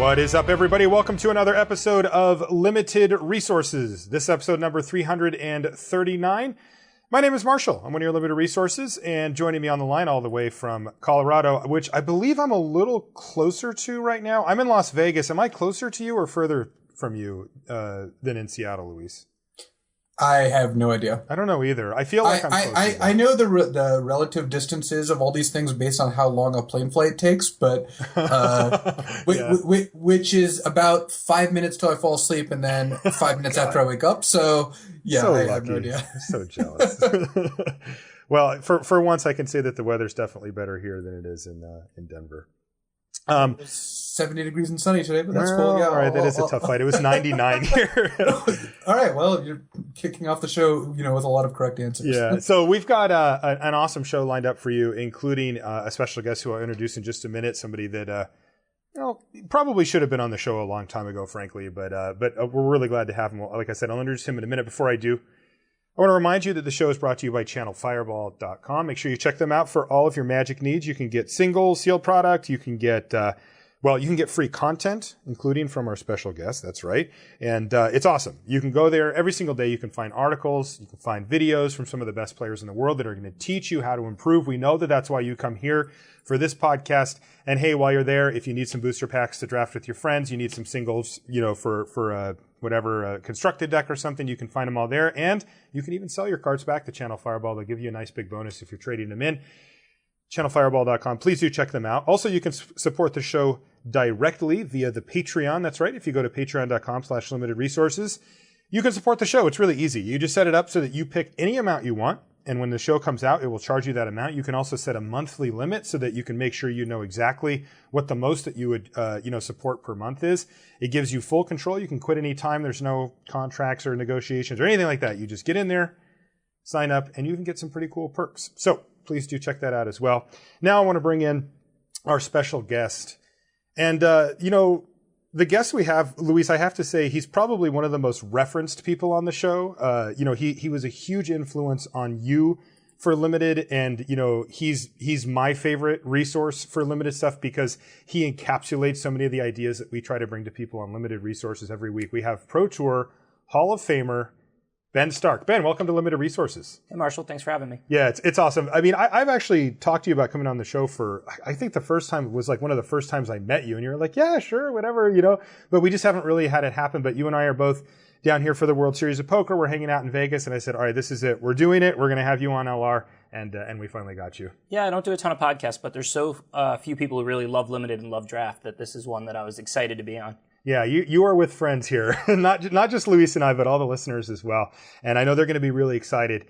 What is up, everybody? Welcome to another episode of Limited Resources. This episode number 339. My name is Marshall. I'm one of your Limited Resources, and joining me on the line all the way from Colorado, which I believe I'm a little closer to right now. I'm in Las Vegas. Am I closer to you or further from you than in Seattle, Luis? I have no idea. I don't know either. I feel like I'm close. I know the relative distances of all these things based on how long a plane flight takes, but which is about 5 minutes till I fall asleep and then 5 minutes after I wake up. So yeah, so I lucky. have no idea. I'm so jealous. Well, for once, I can say that the weather's definitely better here than it is in Denver. 70 degrees and sunny today, but that's cool. Yeah, all right, that is a tough fight. It was 99 here. All right, well, you're kicking off the show, with a lot of correct answers. Yeah, so we've got an awesome show lined up for you, including a special guest who I'll introduce in just a minute. Somebody that probably should have been on the show a long time ago, frankly, but we're really glad to have him. Like I said, I'll introduce him in a minute. Before I do, I want to remind you that the show is brought to you by channelfireball.com. Make sure you check them out for all of your Magic needs. You can get single, sealed product. You can get you can get free content, including from our special guest. That's right. And it's awesome. You can go there every single day. You can find articles. You can find videos from some of the best players in the world that are going to teach you how to improve. We know that that's why you come here for this podcast. And hey, while you're there, if you need some booster packs to draft with your friends, you need some singles, for whatever constructed deck or something, you can find them all there. And you can even sell your cards back to Channel Fireball. They'll give you a nice big bonus if you're trading them in. channelfireball.com. Please do check them out. Also, you can support the show directly via the Patreon. That's right. If you go to patreon.com/limitedresources, you can support the show. It's really easy. You just set it up so that you pick any amount you want. And when the show comes out, it will charge you that amount. You can also set a monthly limit so that you can make sure you know exactly what the most that you would, support per month is. It gives you full control. You can quit any time. There's no contracts or negotiations or anything like that. You just get in there, sign up, and you can get some pretty cool perks. So please do check that out as well. Now I want to bring in our special guest. And, the guest we have, Luis, I have to say, he's probably one of the most referenced people on the show. He was a huge influence on you for Limited. And, he's my favorite resource for Limited stuff because he encapsulates so many of the ideas that we try to bring to people on Limited Resources every week. We have Pro Tour Hall of Famer Ben Stark. Ben, welcome to Limited Resources. Hey, Marshall. Thanks for having me. Yeah, it's awesome. I mean, I've actually talked to you about coming on the show I think the first time was like one of the first times I met you, and you were like, yeah, sure, whatever, but we just haven't really had it happen. But you and I are both down here for the World Series of Poker. We're hanging out in Vegas, and I said, all right, this is it. We're doing it. We're going to have you on LR, and we finally got you. Yeah, I don't do a ton of podcasts, but there's so few people who really love Limited and love Draft that this is one that I was excited to be on. Yeah, you are with friends here, not just Luis and I, but all the listeners as well. And I know they're going to be really excited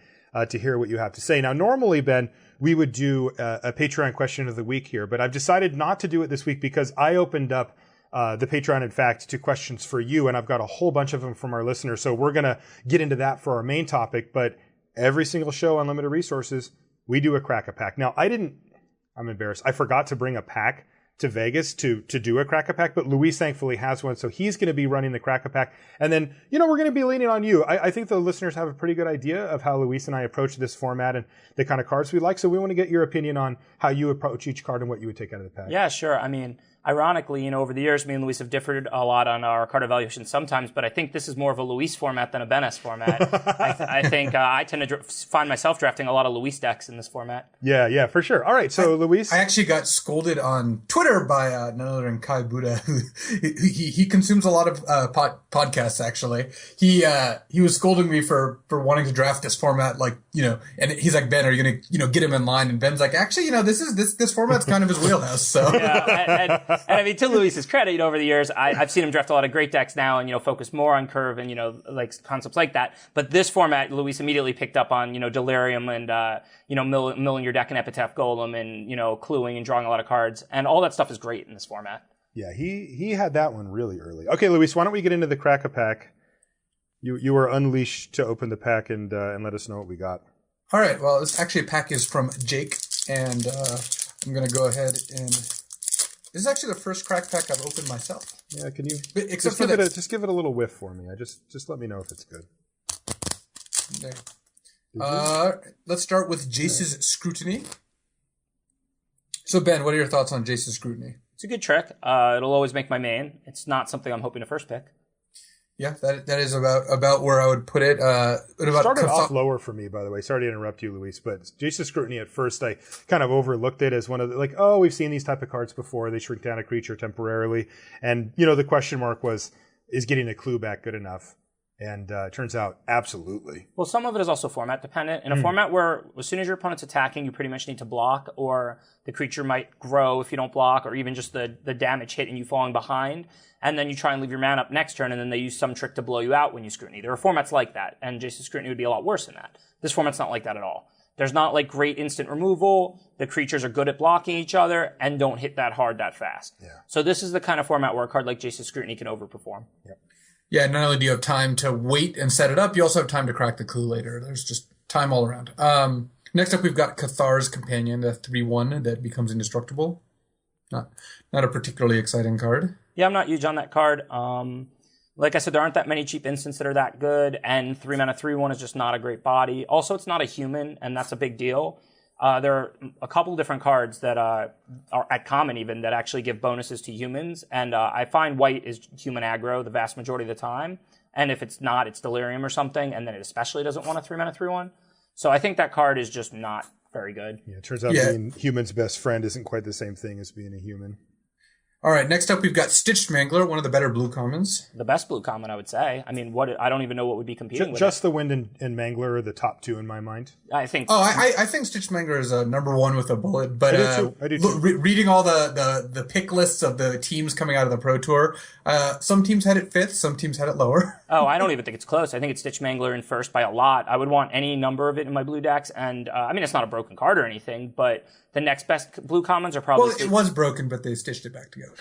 to hear what you have to say. Now, normally, Ben, we would do a Patreon question of the week here, but I've decided not to do it this week because I opened up the Patreon, in fact, to questions for you, and I've got a whole bunch of them from our listeners. So we're going to get into that for our main topic. But every single show on Limited Resources, we do a Crack-A-Pack. Now, I'm embarrassed. I forgot to bring a pack to Vegas to do a Crack-A-Pack, but Luis thankfully has one, so he's going to be running the Crack-A-Pack. And then, we're going to be leaning on you. I think the listeners have a pretty good idea of how Luis and I approach this format and the kind of cards we like, so we want to get your opinion on how you approach each card and what you would take out of the pack. Yeah, sure. I mean, ironically, over the years, me and Luis have differed a lot on our card evaluation sometimes, but I think this is more of a Luis format than a Benes format. I think I tend to find myself drafting a lot of Luis decks in this format. Yeah, for sure. All right, so Luis. I actually got scolded on Twitter by none other than Kai Buddha. He consumes a lot of podcasts, actually. He was scolding me for wanting to draft this format, and he's like, Ben, are you going to, get him in line? And Ben's like, actually, this format's kind of his wheelhouse, so. Yeah, and I mean, to Luis's credit, over the years, I've seen him draft a lot of great decks now and, focus more on curve and, like concepts like that. But this format, Luis immediately picked up on, Delirium and, milling your deck in Epitaph Golem and, cluing and drawing a lot of cards. And all that stuff is great in this format. Yeah, he had that one really early. Okay, Luis, why don't we get into the Crack-A-Pack? You were unleashed to open the pack and let us know what we got. All right, well, this actually a pack is from Jake, and I'm going to go ahead and... This is actually the first Crack-A-Pack I've opened myself. Yeah, can you just give it a little whiff for me? Just let me know if it's good. There. Let's start with Jace's Scrutiny. So Ben, what are your thoughts on Jace's Scrutiny? It's a good trick. It'll always make my main. It's not something I'm hoping to first pick. Yeah, that is about where I would put it. Started off lower for me, by the way. Sorry to interrupt you, Luis, but Jason Scrutiny at first, I kind of overlooked it as one of the, we've seen these type of cards before. They shrink down a creature temporarily. And, the question mark was, is getting a clue back good enough? And it turns out, absolutely. Well, some of it is also format dependent. In a format where as soon as your opponent's attacking, you pretty much need to block, or the creature might grow if you don't block, or even just the damage hit and you falling behind. And then you try and leave your man up next turn, and then they use some trick to blow you out when you Scrutiny. There are formats like that, and Jason Scrutiny would be a lot worse than that. This format's not like that at all. There's not great instant removal. The creatures are good at blocking each other and don't hit that hard that fast. Yeah. So this is the kind of format where a card like Jason Scrutiny can overperform. Yep. Yeah, not only do you have time to wait and set it up, you also have time to crack the clue later. There's just time all around. Next up, we've got Cathar's Companion, the 3/1 that becomes indestructible. Not a particularly exciting card. Yeah, I'm not huge on that card. Like I said, there aren't that many cheap instants that are that good, and 3-mana 3/1 is just not a great body. Also, it's not a human, and that's a big deal. There are a couple different cards that are at common even that actually give bonuses to humans, and I find white is human aggro the vast majority of the time, and if it's not, it's Delirium or something, and then it especially doesn't want a 3-mana 3/1. So I think that card is just not very good. Yeah, it turns out being human's best friend isn't quite the same thing as being a human. All right, next up we've got Stitched Mangler, one of the better blue commons. The best blue common, I would say. I mean, I don't even know what would be competing with Just it. the Wind and Mangler are the top two in my mind. I think. I think Stitched Mangler is number one with a bullet. But I do too. Reading all the pick lists of the teams coming out of the Pro Tour, some teams had it fifth, some teams had it lower. Oh, I don't even think it's close. I think it's Stitched Mangler in first by a lot. I would want any number of it in my blue decks, and I mean, it's not a broken card or anything, but the next best blue commons are probably. Well, it was broken, but they stitched it back together.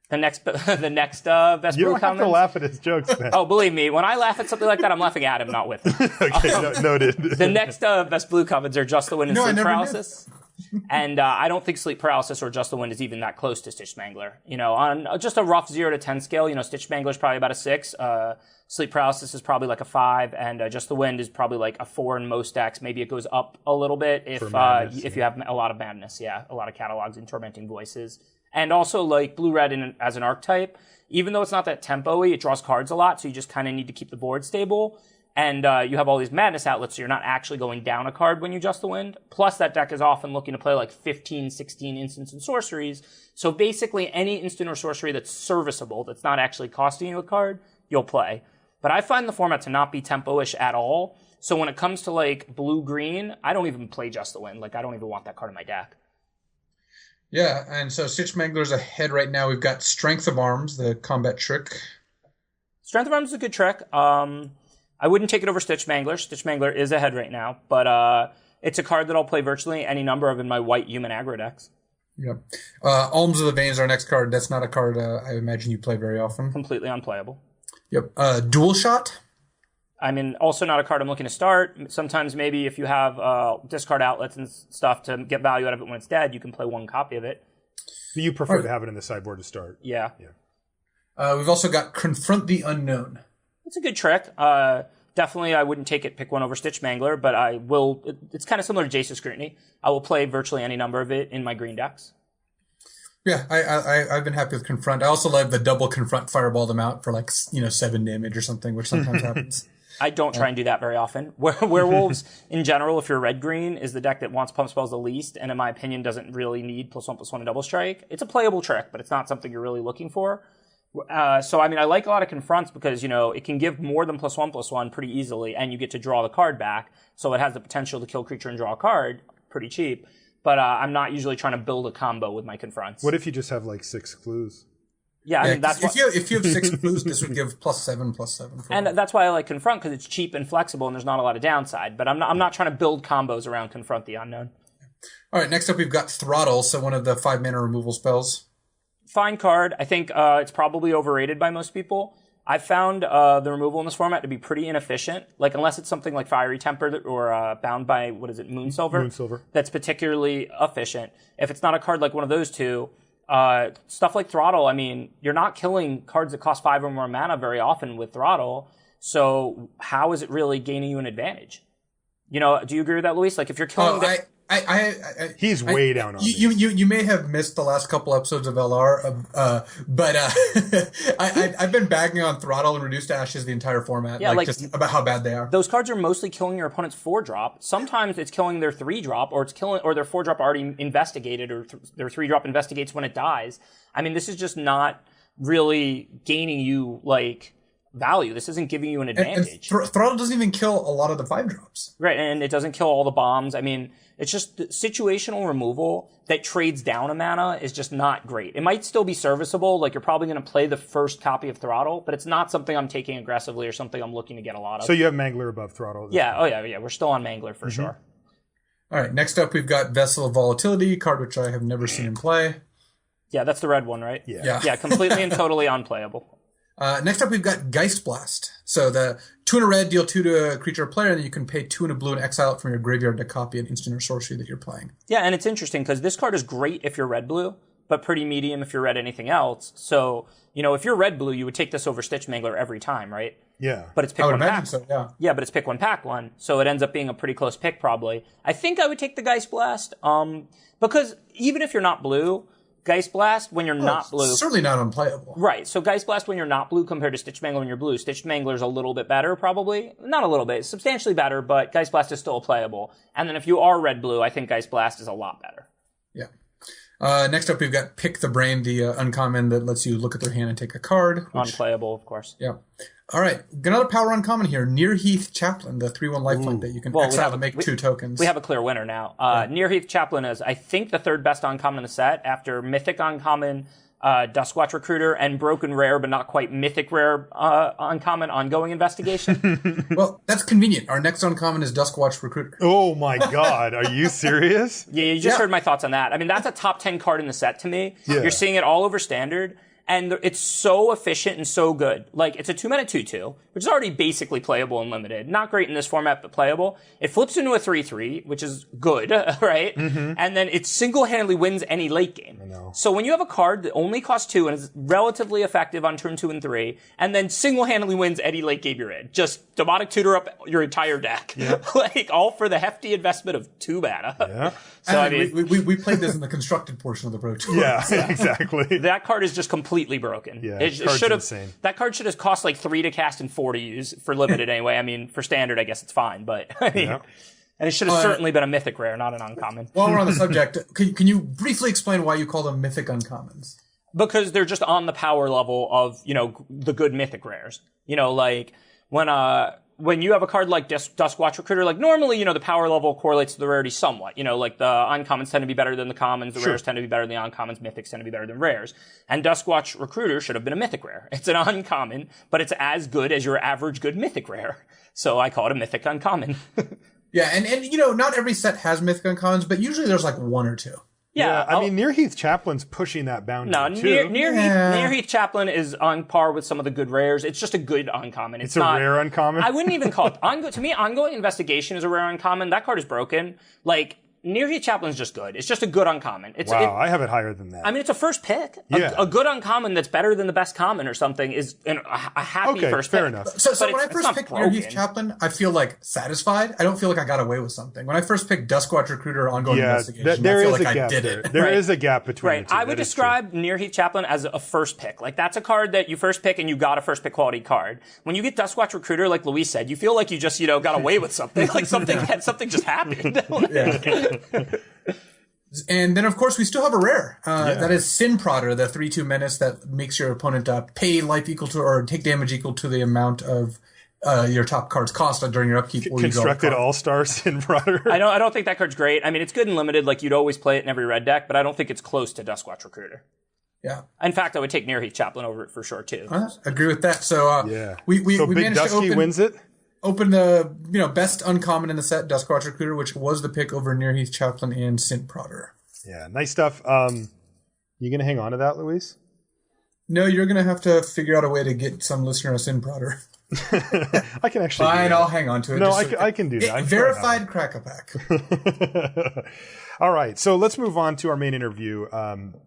The next best You blue don't have commons. to laugh at his jokes, man. Oh, believe me, when I laugh at something like that, I'm laughing at him, not with him. Okay, noted. The next best blue commons are Just the Wind and No, I Sleep never Paralysis. And I don't think Sleep Paralysis or Just the Wind is even that close to Stitched Mangler. On just a rough 0 to 10 scale, Stitched Mangler is probably about a 6. Sleep Paralysis is probably like a 5, and Just the Wind is probably like a 4 in most decks. Maybe it goes up a little bit if you have a lot of madness, a lot of catalogs and tormenting voices. And also, blue-red as an archetype, even though it's not that tempo-y, it draws cards a lot, so you just kind of need to keep the board stable. And you have all these madness outlets, so you're not actually going down a card when you Just the Wind. Plus, that deck is often looking to play 15, 16 instants and sorceries. So basically, any instant or sorcery that's serviceable, that's not actually costing you a card, you'll play. But I find the format to not be tempo-ish at all. So when it comes to blue-green, I don't even play Just the Wind. I don't even want that card in my deck. Yeah, and so Stitched Mangler's ahead right now. We've got Strength of Arms, the combat trick. Strength of Arms is a good trick. I wouldn't take it over Stitched Mangler. Stitched Mangler is ahead right now, but it's a card that I'll play virtually any number of in my white human aggro decks. Yep. Alms of the Veins, our next card. That's not a card I imagine you play very often. Completely unplayable. Yep. Dual Shot. I mean, also not a card I'm looking to start. Sometimes maybe if you have discard outlets and stuff to get value out of it when it's dead, you can play one copy of it. You prefer to have it in the sideboard to start. Yeah. We've also got Confront the Unknown. It's a good trick. Definitely, I wouldn't pick one over Stitched Mangler, but I will. It's kind of similar to Jason Scrutiny. I will play virtually any number of it in my green decks. Yeah, I've been happy with Confront. I also love the double Confront fireball them out for 7 damage or something, which sometimes happens. I don't try and do that very often. Werewolves, in general, if you're red-green, is the deck that wants pump spells the least, and in my opinion, doesn't really need +1/+1 and double strike. It's a playable trick, but it's not something you're really looking for. So, I mean, I like a lot of Confronts because, it can give more than +1/+1 pretty easily, and you get to draw the card back, so it has the potential to kill creature and draw a card pretty cheap. But I'm not usually trying to build a combo with my Confronts. What if you just have 6 clues? Yeah, I mean, that's if you have 6 clues, this would give +7/+7. And that's why I like Confront, because it's cheap and flexible, and there's not a lot of downside. But I'm not trying to build combos around Confront the Unknown. All right, next up we've got Throttle, so one of the 5-mana removal spells. Fine card. I think it's probably overrated by most people. I've found the removal in this format to be pretty inefficient. Unless it's something like Fiery Temper or bound by, Moonsilver? That's particularly efficient. If it's not a card like one of those two, stuff like Throttle, I mean, you're not killing cards that cost 5 or more mana very often with Throttle. So how is it really gaining you an advantage? Do you agree with that, Luis? If you're killing He's way down on you may have missed the last couple episodes of LR, but I've been bagging on Throttle and Reduced to Ashes the entire format, just about how bad they are. Those cards are mostly killing your opponent's 4-drop. Sometimes it's killing their 3-drop, or their 4-drop already investigated, or their 3-drop investigates when it dies. I mean, this is just not really gaining you value. This isn't giving you an advantage. And Throttle doesn't even kill a lot of the 5-drops. Right, and it doesn't kill all the bombs. I mean, it's just situational removal that trades down a mana is just not great. It might still be serviceable, you're probably going to play the first copy of Throttle, but it's not something I'm taking aggressively or something I'm looking to get a lot of. So you have Mangler above Throttle? Yeah, we're still on Mangler for sure. All right, next up we've got Vessel of Volatility, card which I have never seen in play. Yeah, that's the red one, right? Yeah, completely and totally unplayable. Next up, we've got Geist Blast. So the 2 and a red, deal 2 to a creature or player, and then you can pay 2 and a blue and exile it from your graveyard to copy an instant or sorcery that you're playing. Yeah, and it's interesting because this card is great if you're red-blue, but pretty medium if you're red anything else. So, if you're red-blue, you would take this over Stitch Mangler every time, right? Yeah. But it's pick one pack. So, yeah. Yeah, but it's pick one, pack one. So it ends up being a pretty close pick, probably. I think I would take the Geist Blast, because even if you're not blue, Geist Blast, when you're not blue... certainly not unplayable. Right, so Geist Blast when you're not blue compared to Stitch Mangler when you're blue. Stitch Mangler's a little bit better, probably. Not a little bit, substantially better, but Geist Blast is still playable. And then if you are red-blue, I think Geist Blast is a lot better. Yeah. Next up, we've got Pick the Brain, the uncommon that lets you look at their hand and take a card. Unplayable, of course. Yeah. All right, another power uncommon here. Nearheath Chaplain, the 3/1 lifelink that you can exile to make 2 tokens. We have a clear winner now. Nearheath Chaplain is, I think, the 3rd best uncommon in the set after Mythic Uncommon, Duskwatch Recruiter, and Broken Rare, but not quite Mythic Rare uncommon Ongoing Investigation. Well, that's convenient. Our next uncommon is Duskwatch Recruiter. Oh my god, are you serious? Yeah, you just heard my thoughts on that. I mean, that's a top 10 card in the set to me. Yeah. You're seeing it all over Standard. And it's so efficient and so good. It's a 2-mana 2/2, which is already basically playable and limited. Not great in this format, but playable. It flips into a 3/3, which is good, right? Mm-hmm. And then it single-handedly wins any late game. I know. So when you have a card that only costs 2 and is relatively effective on turn 2 and 3, and then single-handedly wins any late game you're in, just Demonic Tutor up your entire deck. Yep. All for the hefty investment of 2 mana. Yeah. So we played this in the constructed portion of the Pro Tour. Yeah, exactly. That card is just completely broken. Yeah, it should have. That card should have cost 3 to cast and 4 to use for limited anyway. I mean, for Standard, I guess it's fine, but and it should have certainly been a Mythic Rare, not an uncommon. While we're on the subject, can you briefly explain why you call them Mythic Uncommons? Because they're just on the power level of the good Mythic Rares. When you have a card like Duskwatch Recruiter, normally, the power level correlates to the rarity somewhat. The uncommons tend to be better than the commons, the rares tend to be better than the uncommons, mythics tend to be better than rares. And Duskwatch Recruiter should have been a mythic rare. It's an uncommon, but it's as good as your average good mythic rare. So I call it a mythic uncommon. Yeah, and not every set has mythic uncommons, but usually there's 1 or 2. Yeah, I mean, Nearheath Chaplain's pushing that boundary, too. Nearheath Chaplain is on par with some of the good rares. It's just a good uncommon. It's a rare uncommon? I wouldn't even call it... To me, Ongoing Investigation is a rare uncommon. That card is broken. Nearheath Chaplain's just good. It's just a good uncommon. I have it higher than that. I mean, it's a first pick. Yeah. A good uncommon that's better than the best common or something is a happy first pick. Fair enough. So when I first picked Nearheath Chaplain, I feel satisfied. I don't feel like I got away with something. When I first picked Duskwatch Recruiter or Ongoing Investigation, I feel like I did it. There is a gap between the two. I would describe Nearheath Chaplain as a first pick. That's a card that you first pick and you got a first pick quality card. When you get Duskwatch Recruiter, like Luis said, you feel like you just, got away with something. Something just happened. And then, of course, we still have a rare. That is Sin Prodder, the 3/2 menace that makes your opponent pay life equal to or take damage equal to the amount of your top card's cost during your upkeep. Or Constructed All-Star Sin Prodder. I don't think that card's great. I mean, it's good and limited. You'd always play it in every red deck, but I don't think it's close to Duskwatch Recruiter. Yeah. In fact, I would take Nearheath Chaplain over it for sure, too. Agree with that. So, we Big managed Dusky to wins it? Open the best uncommon in the set, Duskwatch Recruiter, which was the pick over Nearheath Chaplain and Sin Prodder. Yeah, nice stuff. You gonna hang on to that, Luis? No, you're gonna have to figure out a way to get some listener a Sin Prodder. I can actually. Fine, I'll hang on to it. No, I can do that. Verified Crack-a-Pack. All right, so let's move on to our main interview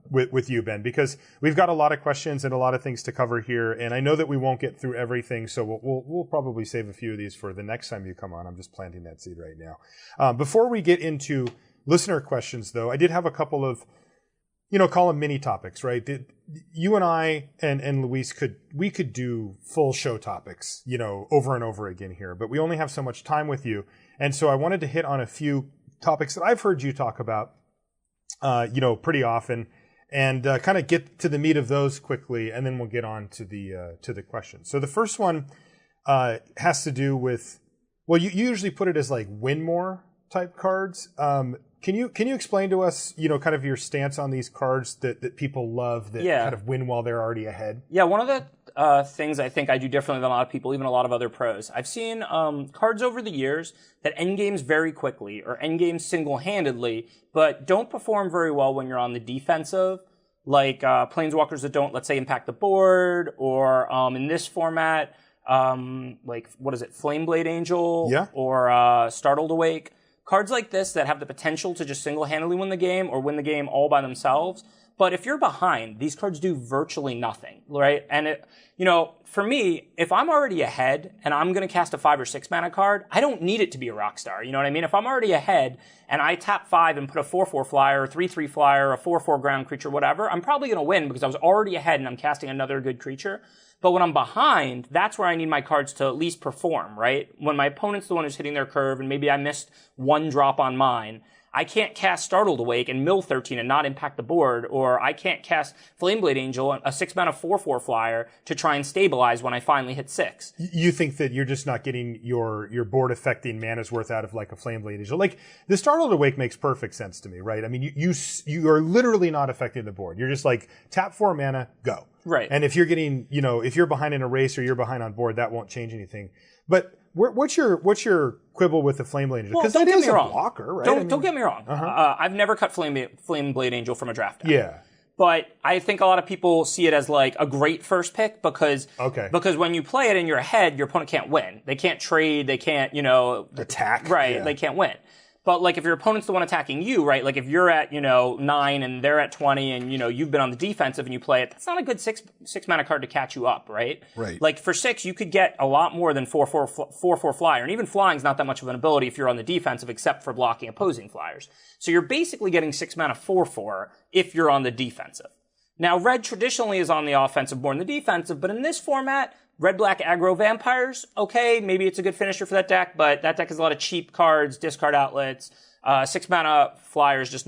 with you, Ben, because we've got a lot of questions and a lot of things to cover here, and I know that we won't get through everything, so we'll probably save a few of these for the next time you come on. I'm just planting that seed right now. Before we get into listener questions, though, I did have a couple of, call them mini topics, right? You and I and Luis could do full show topics, over and over again here, but we only have so much time with you. And so I wanted to hit on a few topics that I've heard you talk about, pretty often, and kind of get to the meat of those quickly, and then we'll get on to the questions. So the first one has to do with, well, you usually put it as like Winmore type cards. Can you explain to us, kind of your stance on these cards that people love that kind of win while they're already ahead? Yeah, one of the things I think I do differently than a lot of people, even a lot of other pros. I've seen cards over the years that end games very quickly or end games single-handedly, but don't perform very well when you're on the defensive, like planeswalkers that don't, let's say, impact the board, or in this format, like, what is it, Flameblade Angel, or Startled Awake. Cards like this that have the potential to just single-handedly win the game or win the game all by themselves. But if you're behind, these cards do virtually nothing, right? And for me, if I'm already ahead and I'm going to cast a 5 or 6 mana card, I don't need it to be a Rockstar. You know what I mean? If I'm already ahead and I tap 5 and put a 4/4 flyer, a 3/3 flyer, a 4/4 ground creature, whatever, I'm probably going to win because I was already ahead and I'm casting another good creature. But when I'm behind, that's where I need my cards to at least perform, right? When my opponent's the one who's hitting their curve and maybe I missed one drop on mine, I can't cast Startled Awake and mill 13 and not impact the board, or I can't cast Flameblade Angel, a 6-mana 4/4 flyer, to try and stabilize when I finally hit 6. You think that you're just not getting your board affecting mana's worth out of like a Flameblade Angel. Like, the Startled Awake makes perfect sense to me, right? I mean, you are literally not affecting the board. You're just like, tap 4 mana, go. Right. And if you're getting, if you're behind in a race or you're behind on board, that won't change anything. But what's your quibble with the Flameblade Angel? Because that is a blocker, right? Don't get me wrong. I've never cut Flameblade Angel from a draft deck. Yeah. But I think a lot of people see it as like a great first pick because when you play it and you're ahead, your opponent can't win. They can't trade. They can't, attack. Right. Yeah. They can't win. But like if your opponent's the one attacking you, right? Like if you're at, 9 and they're at 20 and, you've been on the defensive and you play it, that's not a good six mana card to catch you up, right? Right. Like for 6, you could get a lot more than 4/4 flyer. And even flying's not that much of an ability if you're on the defensive except for blocking opposing flyers. So you're basically getting 6 mana 4/4 if you're on the defensive. Now, red traditionally is on the offensive more than the defensive, but in this format, red-black aggro vampires, okay, maybe it's a good finisher for that deck, but that deck has a lot of cheap cards, discard outlets. 6 mana flyer is just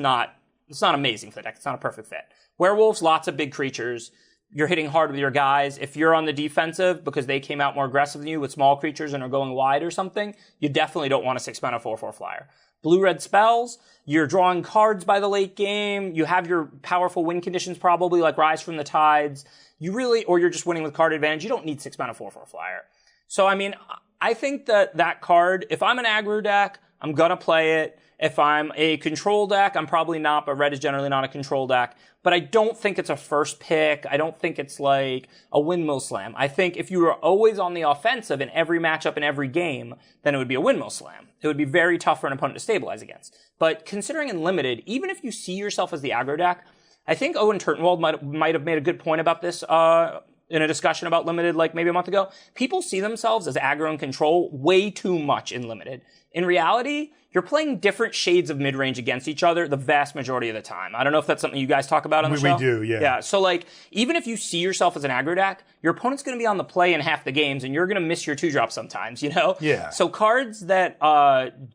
it's not amazing for the deck. It's not a perfect fit. Werewolves, lots of big creatures. You're hitting hard with your guys. If you're on the defensive because they came out more aggressive than you with small creatures and are going wide or something, you definitely don't want a 6 mana 4/4 flyer. Blue-red spells, you're drawing cards by the late game. You have your powerful win conditions probably, like Rise from the Tides. Or you're just winning with card advantage. You don't need 6 mana 4/4 flyer. So, I mean, I think that card, if I'm an aggro deck, I'm gonna play it. If I'm a control deck, I'm probably not, but red is generally not a control deck. But I don't think it's a first pick. I don't think it's like a windmill slam. I think if you were always on the offensive in every matchup in every game, then it would be a windmill slam. It would be very tough for an opponent to stabilize against. But considering in limited, even if you see yourself as the aggro deck, I think Owen Turtenwald might have made a good point about this in a discussion about limited like maybe a month ago. People see themselves as aggro and control way too much in limited. In reality, you're playing different shades of mid-range against each other the vast majority of the time. I don't know if that's something you guys talk about on the show. We do, yeah. Yeah, so like, even if you see yourself as an aggro deck, your opponent's going to be on the play in half the games, and you're going to miss your 2-drop sometimes, Yeah. So cards that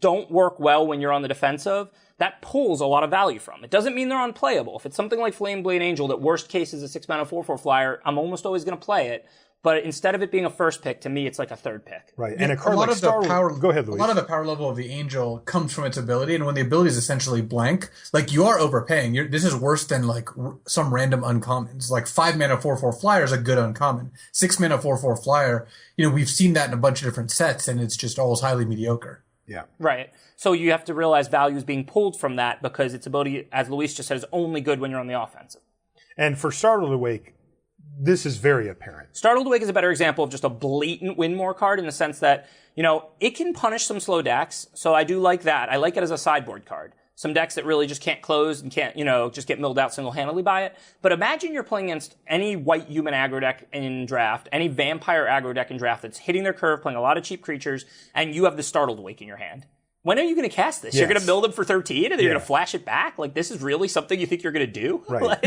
don't work well when you're on the defensive, that pulls a lot of value from. It doesn't mean they're unplayable. If it's something like Flameblade Angel that worst case is a 6 mana 4/4 flyer, I'm almost always going to play it. But instead of it being a first pick, to me, it's like a third pick. Right. And a card like Star Wars. Go ahead, Luis. A lot of the power level of the Angel comes from its ability, and when the ability is essentially blank, like you are overpaying. This is worse than like some random uncommons. Like 5 mana 4/4 flyer is a good uncommon. 6 mana 4/4 flyer, we've seen that in a bunch of different sets, and it's just always highly mediocre. Yeah. Right. So you have to realize value is being pulled from that because its ability, as Luis just said, is only good when you're on the offensive. And for Startled Awake, this is very apparent. Startled Awake is a better example of just a blatant Winmore card in the sense that, it can punish some slow decks. So I do like that. I like it as a sideboard card. Some decks that really just can't close and can't, just get milled out single-handedly by it. But imagine you're playing against any white human aggro deck in draft, any vampire aggro deck in draft that's hitting their curve, playing a lot of cheap creatures, and you have the Startled Awake in your hand. when are you going to cast this? Yes. You're going to build them for 13 and then you're going to flash it back? Like, this is really something you think you're going to do? Right.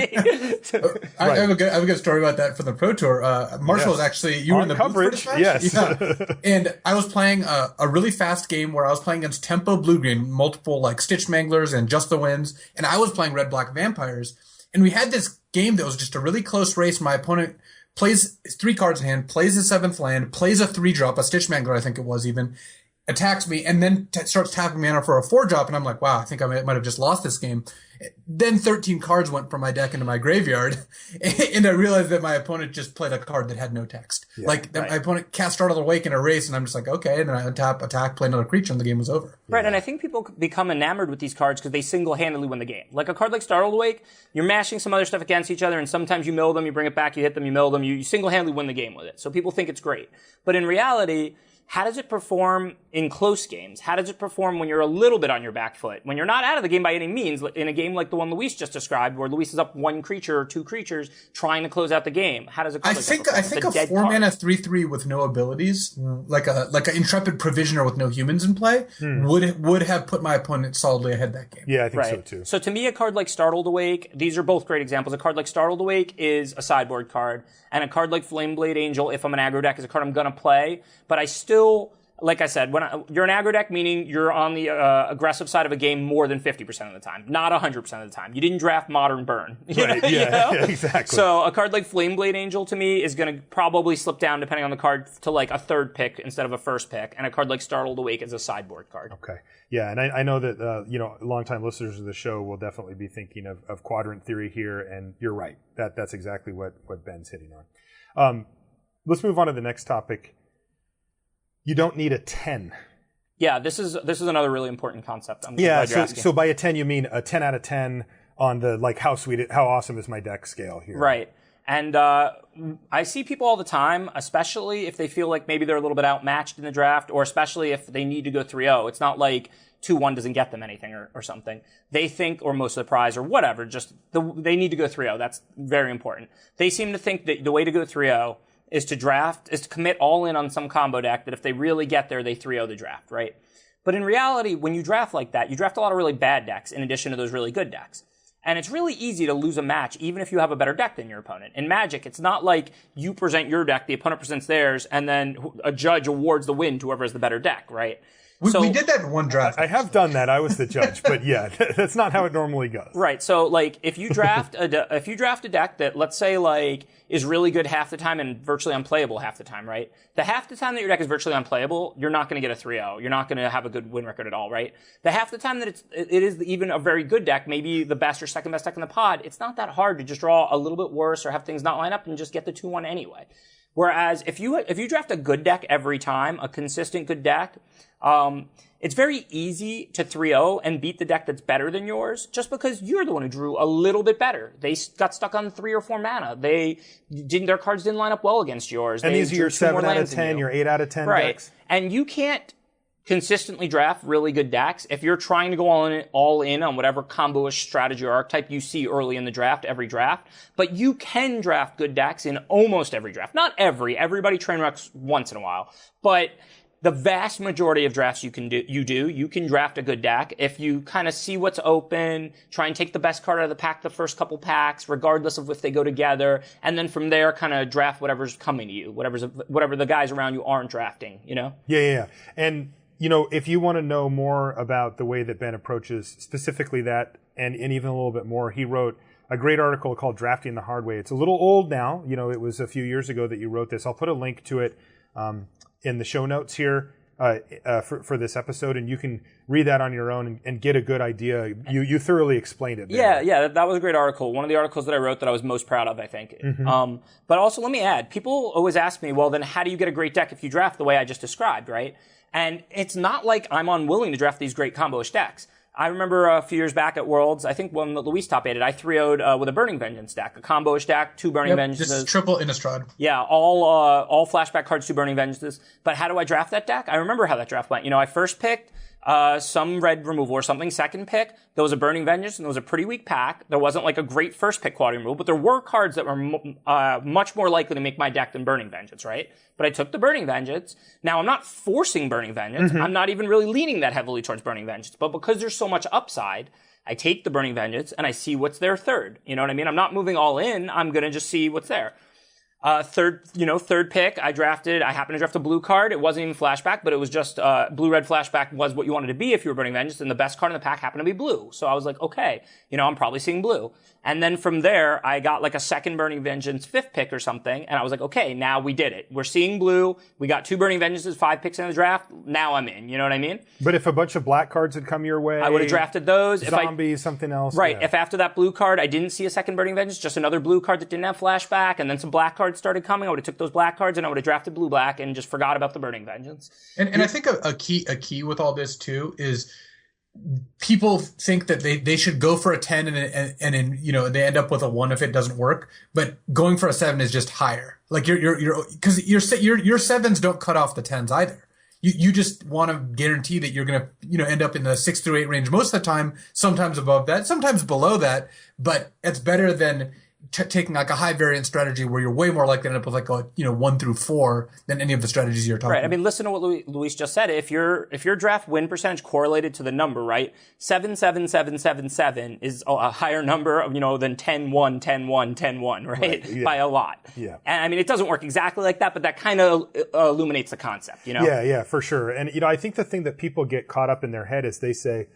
I have a good story about that from the Pro Tour. Marshall was actually, you were in the coverage. booth for this match? Yes. Yeah. And I was playing a really fast game where I was playing against Tempo Blue-Green, multiple like Stitch Manglers and Just the Winds, and I was playing Red-Black Vampires. And we had this game that was just a really close race. My opponent plays 3 cards in hand, plays a 7th land, plays a 3-drop, a Stitch Mangler I think it was even, attacks me, and then starts tapping mana for a 4-drop, and I'm like, wow, I think I might have just lost this game. Then 13 cards went from my deck into my graveyard, and I realized that my opponent just played a card that had no text. My opponent cast Startled Awake in a race, and I'm just like, okay, and then I untap, attack, play another creature, and the game was over. Right, and I think people become enamored with these cards because they single-handedly win the game. Like a card like Startled Awake, you're mashing some other stuff against each other, and sometimes you mill them, you bring it back, you hit them, you mill them, you single-handedly win the game with it. So people think it's great. But in reality, how does it perform in close games? How does it perform when you're a little bit on your back foot? When you're not out of the game by any means, in a game like the one Luis just described, where Luis is up 1 creature or 2 creatures trying to close out the game. How does it? I think a 4-mana 3/3 with no abilities, like a Intrepid Provisioner with no humans in play, would have put my opponent solidly ahead that game. Yeah, I think so too. So to me, a card like Startled Awake, these are both great examples. A card like Startled Awake is a sideboard card, and a card like Flameblade Angel, if I'm an aggro deck, is a card I'm gonna play. But I still, like I said, you're an aggro deck, meaning you're on the aggressive side of a game more than 50% of the time, not 100% of the time. You didn't draft Modern Burn. Right, yeah, exactly. So a card like Flameblade Angel, to me, is going to probably slip down, depending on the card, to like a 3rd pick instead of a 1st pick. And a card like Startled Awake is a sideboard card. Okay. Yeah, and I know that, longtime listeners of the show will definitely be thinking of quadrant theory here, and you're right. That's exactly what Ben's hitting on. Let's move on to the next topic. You don't need a 10. Yeah, this is another really important concept. I'm glad you're asking. So by a 10 you mean a 10 out of 10 on the how awesome is my deck scale here. Right. And I see people all the time, especially if they feel like maybe they're a little bit outmatched in the draft, or especially if they need to go 3-0. It's not like 2-1 doesn't get them anything or something. They think, or most of the prize or whatever, they need to go 3-0. That's very important. They seem to think that the way to go 3-0 is to commit all in on some combo deck that if they really get there, they 3-0 the draft, right? But in reality, when you draft like that, you draft a lot of really bad decks in addition to those really good decks. And it's really easy to lose a match even if you have a better deck than your opponent. In Magic, it's not like you present your deck, the opponent presents theirs, and then a judge awards the win to whoever has the better deck, right? We did that in one draft. I have done that. I was the judge, but yeah, that's not how it normally goes. Right. So, like, if you draft a deck that, let's say, like, is really good half the time and virtually unplayable half the time, right? The half the time that your deck is virtually unplayable, you're not going to get a 3-0. You're not going to have a good win record at all, right? The half the time that it is even a very good deck, maybe the best or second best deck in the pod, it's not that hard to just draw a little bit worse or have things not line up and just get the 2-1 anyway. Whereas if you draft a good deck every time, a consistent good deck, it's very easy to 3-0 and beat the deck that's better than yours just because you're the one who drew a little bit better. They got stuck on 3 or 4 mana. Their cards didn't line up well against yours. And these are your 7 out of 10, your 8 out of 10 decks. And you can't consistently draft really good decks if you're trying to go all in on whatever combo-ish strategy or archetype you see early in the draft, every draft. But you can draft good decks in almost every draft. Not everybody train wrecks once in a while. But the vast majority of drafts you can draft a good deck if you kind of see what's open, try and take the best card out of the pack the first couple packs, regardless of if they go together, and then from there kind of draft whatever's coming to you, whatever the guys around you aren't drafting, you know? Yeah. And if you want to know more about the way that Ben approaches specifically that, and even a little bit more, he wrote a great article called Drafting the Hard Way. It's a little old now. It was a few years ago that you wrote this. I'll put a link to it in the show notes here for this episode, and you can read that on your own and get a good idea. You thoroughly explained it there. Yeah, that was a great article. One of the articles that I wrote that I was most proud of, I think. Mm-hmm. But also, let me add, people always ask me, well, then how do you get a great deck if you draft the way I just described, right? And it's not like I'm unwilling to draft these great combo-ish decks. I remember a few years back at Worlds, I think when Luis top 8'd, I 3-0'd with a Burning Vengeance deck, a combo-ish deck, 2 Burning Vengeances. Just triple Innistrad. Yeah, all flashback cards, 2 Burning Vengeances. But how do I draft that deck? I remember how that draft went. I first picked some red removal or something. Second pick, there was a Burning Vengeance, and there was a pretty weak pack. There wasn't like a great first pick quality removal, but there were cards that were much more likely to make my deck than Burning Vengeance, right? But I took the Burning Vengeance. Now, I'm not forcing Burning Vengeance. I'm not even really leaning that heavily towards Burning Vengeance. But because there's so much upside, I take the Burning Vengeance and I see what's there third. You know what I mean? I'm not moving all in. I'm going to just see what's there. Third pick, I happened to draft a blue card. It wasn't even flashback, but it was just, blue-red flashback was what you wanted to be if you were Burning Vengeance, and the best card in the pack happened to be blue. So I was like, okay, I'm probably seeing blue. And then from there, I got like a second Burning Vengeance 5th pick or something, and I was like, okay, now we did it. We're seeing blue. We got 2 Burning Vengeances, 5 picks in the draft. Now I'm in. You know what I mean? But if a bunch of black cards had come your way, I would have drafted those. Zombies, something else. Right. Yeah. If after that blue card, I didn't see a second Burning Vengeance, just another blue card that didn't have flashback, and then some black cards started coming, I would have took those black cards and I would have drafted blue-black and just forgot about the Burning Vengeance. And I think a key with all this too is people think that they should go for a 10 and they end up with a 1 if it doesn't work, but going for a 7 is just higher. Like because your 7s don't cut off the 10s either. You just want to guarantee that you're going to end up in the 6 through 8 range most of the time, sometimes above that, sometimes below that, but it's better than taking like a high variance strategy where you're way more likely to end up with like a 1 through 4 than any of the strategies you're talking about. Right. I mean, listen to what Luis just said. If your draft win percentage correlated to the number, right? 7-7-7-7-7 is a higher number, than 10-1, 10-1, 10-1, right? Yeah. By a lot. Yeah. And I mean, it doesn't work exactly like that, but that kind of illuminates the concept, Yeah, for sure. And I think the thing that people get caught up in their head is they say,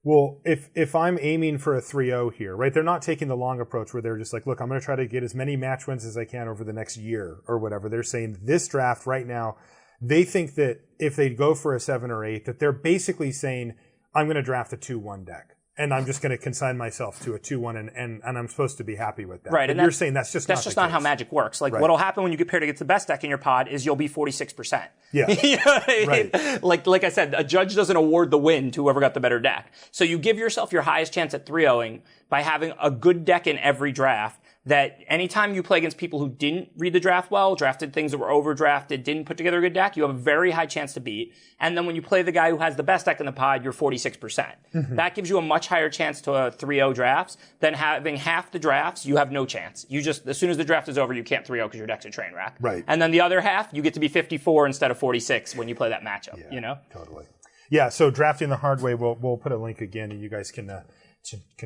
well, if I'm aiming for a 3-0 here, right? They're not taking the long approach where they're just like, look, I'm going to try to get as many match wins as I can over the next year or whatever. They're saying this draft right now, they think that if they go for a 7 or 8, that they're basically saying, I'm going to draft a 2-1 deck. And I'm just going to consign myself to a 2-1 and I'm supposed to be happy with that. Right. But you're saying that's just not how Magic works. Like what'll happen when you get paired against the best deck in your pod is you'll be 46%. Yeah. You know what I mean? Right. Like I said, a judge doesn't award the win to whoever got the better deck. So you give yourself your highest chance at 3-0ing by having a good deck in every draft. That anytime you play against people who didn't read the draft well, drafted things that were overdrafted, didn't put together a good deck, you have a very high chance to beat. And then when you play the guy who has the best deck in the pod, you're 46%. Mm-hmm. That gives you a much higher chance to 3-0 drafts than having half the drafts, you have no chance. You just, as soon as the draft is over, you can't 3-0 because your deck's a train wreck. Right. And then the other half, you get to be 54 instead of 46 when you play that matchup, Totally. Yeah, so drafting the hard way, we'll put a link again and you guys can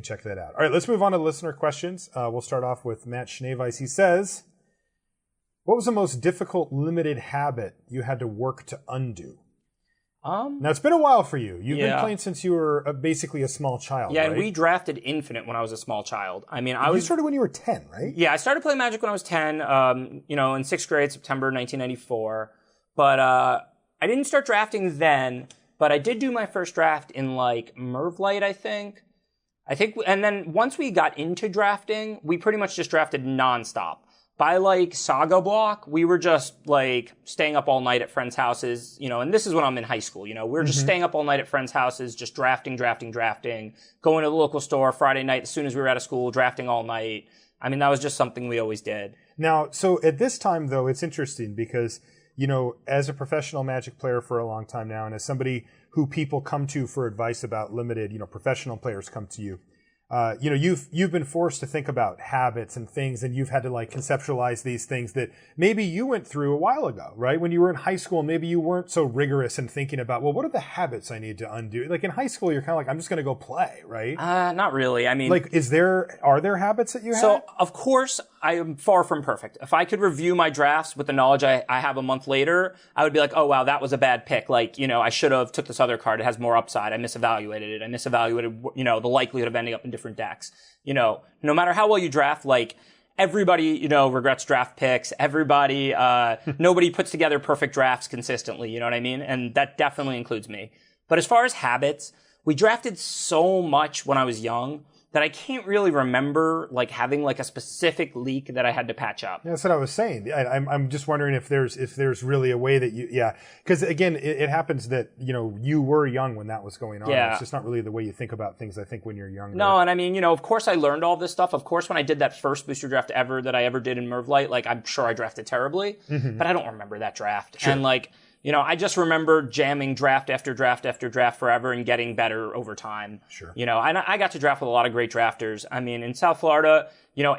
check that out. All right, let's move on to listener questions. We'll start off with Matt Schneeweis. He says, what was the most difficult limited habit you had to work to undo? Now, it's been a while for you. You've been playing since you were basically a small child, Yeah, right? and we drafted Infinite when I was a small child. I mean, You started when you were 10, right? Yeah, I started playing Magic when I was 10, in 6th grade, September 1994. But I didn't start drafting then, but I did do my first draft in, Mervlight, I think, and then once we got into drafting, we pretty much just drafted nonstop. By Saga Block, we were just staying up all night at friends' houses, and this is when I'm in high school, we were just staying up all night at friends' houses, just drafting, going to the local store Friday night as soon as we were out of school, drafting all night. I mean, that was just something we always did. Now, so at this time though, it's interesting because, as a professional Magic player for a long time now, and as somebody who people come to for advice about limited, professional players come to you. You've been forced to think about habits and things, and you've had to conceptualize these things that maybe you went through a while ago, right? When you were in high school, maybe you weren't so rigorous in thinking about, well, what are the habits I need to undo? Like in high school, you're kind of I'm just going to go play, right? Not really. I mean, are there habits that you have? So, of course, I am far from perfect. If I could review my drafts with the knowledge I have a month later, I would be like, oh, wow, that was a bad pick. I should have took this other card. It has more upside. I misevaluated it. I misevaluated, the likelihood of ending up in different decks. No matter how well you draft, everybody, regrets draft picks. Everybody, nobody puts together perfect drafts consistently. You know what I mean? And that definitely includes me. But as far as habits, we drafted so much when I was young that I can't really remember having a specific leak that I had to patch up. That's what I was saying. I'm just wondering if there's really a way that because again, it happens that you were young when that was going on. Yeah. It's just not really the way you think about things. I think when you're younger. No, and I mean, of course I learned all this stuff. Of course, when I did that first booster draft ever that I ever did in Mervlight, I'm sure I drafted terribly, but I don't remember that draft. Sure. And I just remember jamming draft after draft after draft forever and getting better over time. Sure. And I got to draft with a lot of great drafters. I mean, in South Florida,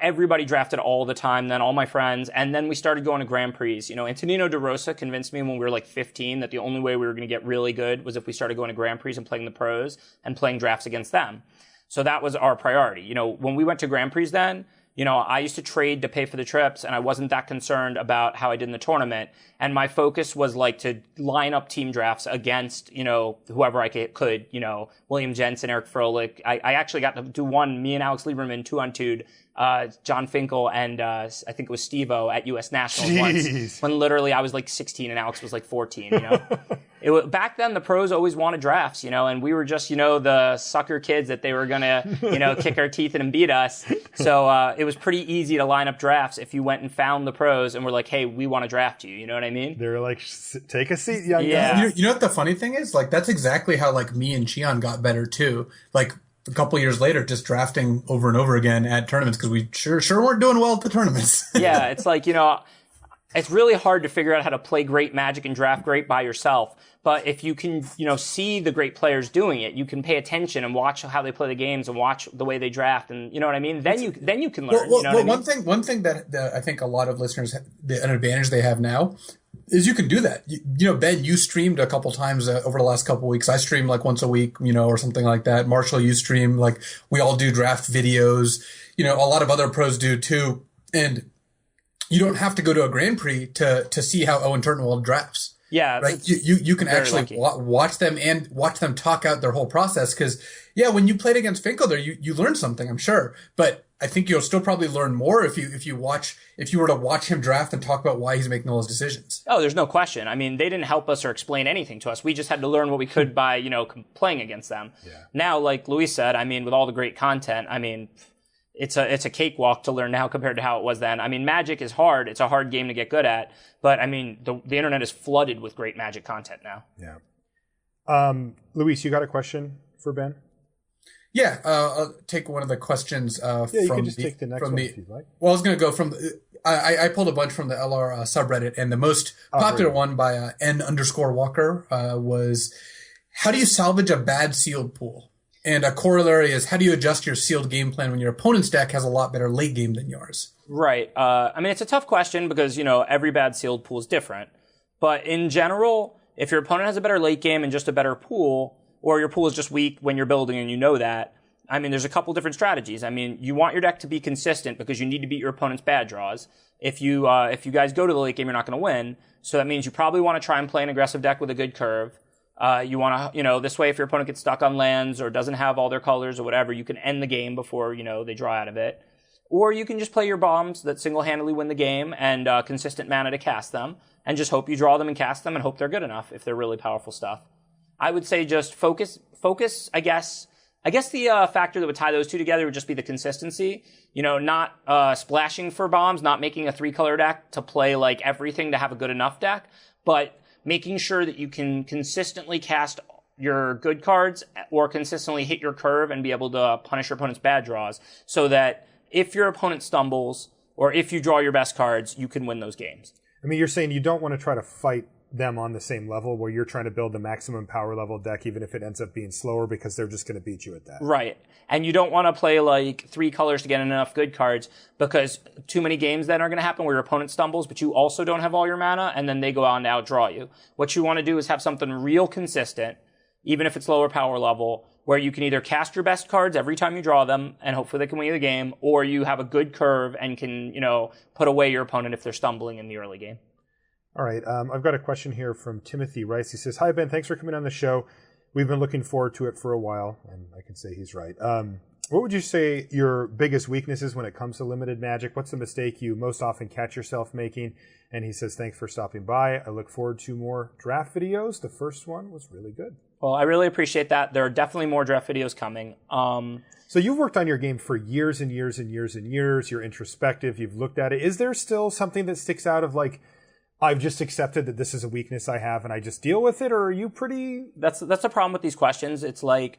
everybody drafted all the time, then all my friends, and then we started going to Grand Prix. Antonino De Rosa convinced me when we were like 15 that the only way we were going to get really good was if we started going to Grand Prix and playing the pros and playing drafts against them. So that was our priority. When we went to Grand Prix then, I used to trade to pay for the trips, and I wasn't that concerned about how I did in the tournament. And my focus was like to line up team drafts against, whoever I could, William Jensen, Eric Froelich. I actually got to do one, me and Alex Lieberman, 2-on-2'd, John Finkel and I think it was Steve-O at U.S. Nationals once, when literally I was like 16 and Alex was like 14, Back then, the pros always wanted drafts, and we were just, the sucker kids that they were going to, kick our teeth in and beat us. So it was pretty easy to line up drafts if you went and found the pros and were like, hey, we want to draft you. You know what I mean? They were like, take a seat, young guy. You know what the funny thing is? Like, that's exactly how, like, me and Cheon got better, too. Like, a couple years later, just drafting over and over again at tournaments because we sure weren't doing well at the tournaments. Yeah, it's like, it's really hard to figure out how to play great Magic and draft great by yourself. But if you can, see the great players doing it, you can pay attention and watch how they play the games and watch the way they draft, and you know what I mean. Then you can learn. One thing that I think a lot of listeners, an advantage they have now, is you can do that. Ben, you streamed a couple times over the last couple weeks. I stream like once a week, or something like that. Marshall, you stream, like we all do draft videos. A lot of other pros do too, and you don't have to go to a Grand Prix to see how Owen Turnwald drafts. Yeah, right. You can actually watch them talk out their whole process. Because when you played against Finkel there, you learned something, I'm sure. But I think you'll still probably learn more if you were to watch him draft and talk about why he's making all those decisions. Oh, there's no question. I mean, they didn't help us or explain anything to us. We just had to learn what we could by playing against them. Yeah. Now, like Luis said, I mean, with all the great content, I mean, it's a cakewalk to learn now compared to how it was then. I mean, Magic is hard. It's a hard game to get good at. But, I mean, the internet is flooded with great Magic content now. Yeah. Luis, you got a question for Ben? Yeah. I'll take one of the questions you can just take the next one if you'd like. Well, I was going to go from I pulled a bunch from the LR subreddit, and the most popular one by N_Walker was, how do you salvage a bad sealed pool? And a corollary is, how do you adjust your sealed game plan when your opponent's deck has a lot better late game than yours? Right. I mean, it's a tough question because, every bad sealed pool is different. But in general, if your opponent has a better late game and just a better pool, or your pool is just weak when you're building and that, I mean, there's a couple different strategies. I mean, you want your deck to be consistent because you need to beat your opponent's bad draws. If you guys go to the late game, you're not going to win. So that means you probably want to try and play an aggressive deck with a good curve. You want to, this way, if your opponent gets stuck on lands or doesn't have all their colors or whatever, you can end the game before, they draw out of it. Or you can just play your bombs that single-handedly win the game and consistent mana to cast them, and just hope you draw them and cast them and hope they're good enough if they're really powerful stuff. I would say just focus, I guess. I guess the factor that would tie those two together would just be the consistency. Not splashing for bombs, not making a 3-color deck to play like everything to have a good enough deck, but making sure that you can consistently cast your good cards or consistently hit your curve and be able to punish your opponent's bad draws, so that if your opponent stumbles or if you draw your best cards, you can win those games. I mean, you're saying you don't want to try to fight them on the same level where you're trying to build the maximum power level deck even if it ends up being slower because they're just going to beat you at that. Right. And you don't want to play like 3 colors to get enough good cards because too many games then are going to happen where your opponent stumbles but you also don't have all your mana and then they go on to outdraw you. What you want to do is have something real consistent, even if it's lower power level, where you can either cast your best cards every time you draw them and hopefully they can win you the game, or you have a good curve and can, put away your opponent if they're stumbling in the early game. All right. I've got a question here from Timothy Rice. He says, "Hi, Ben. Thanks for coming on the show. We've been looking forward to it for a while." And I can say he's right. What would you say your biggest weakness is when it comes to limited Magic? What's the mistake you most often catch yourself making? And he says, "Thanks for stopping by. I look forward to more draft videos. The first one was really good." Well, I really appreciate that. There are definitely more draft videos coming. So you've worked on your game for years and years and years and years. You're introspective. You've looked at it. Is there still something that sticks out of like, I've just accepted that this is a weakness I have and I just deal with it? Or are you pretty... That's the problem with these questions. It's like,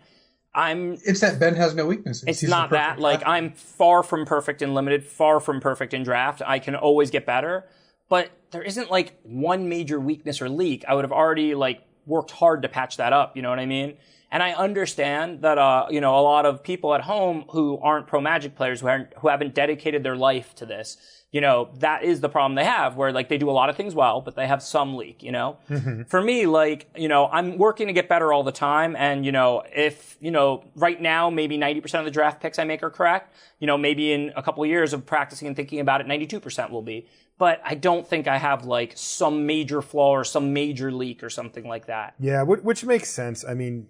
It's that Ben has no weaknesses. It's not that. Like, I'm far from perfect in limited, far from perfect in draft. I can always get better. But there isn't like one major weakness or leak. I would have already like worked hard to patch that up. You know what I mean? And I understand that, a lot of people at home who aren't pro Magic players, who haven't dedicated their life to this, that is the problem they have, where like they do a lot of things well, but they have some leak, For me, like, I'm working to get better all the time. And, if, right now, maybe 90% of the draft picks I make are correct, maybe in a couple of years of practicing and thinking about it, 92% will be. But I don't think I have like some major flaw or some major leak or something like that. Yeah, which makes sense. I mean,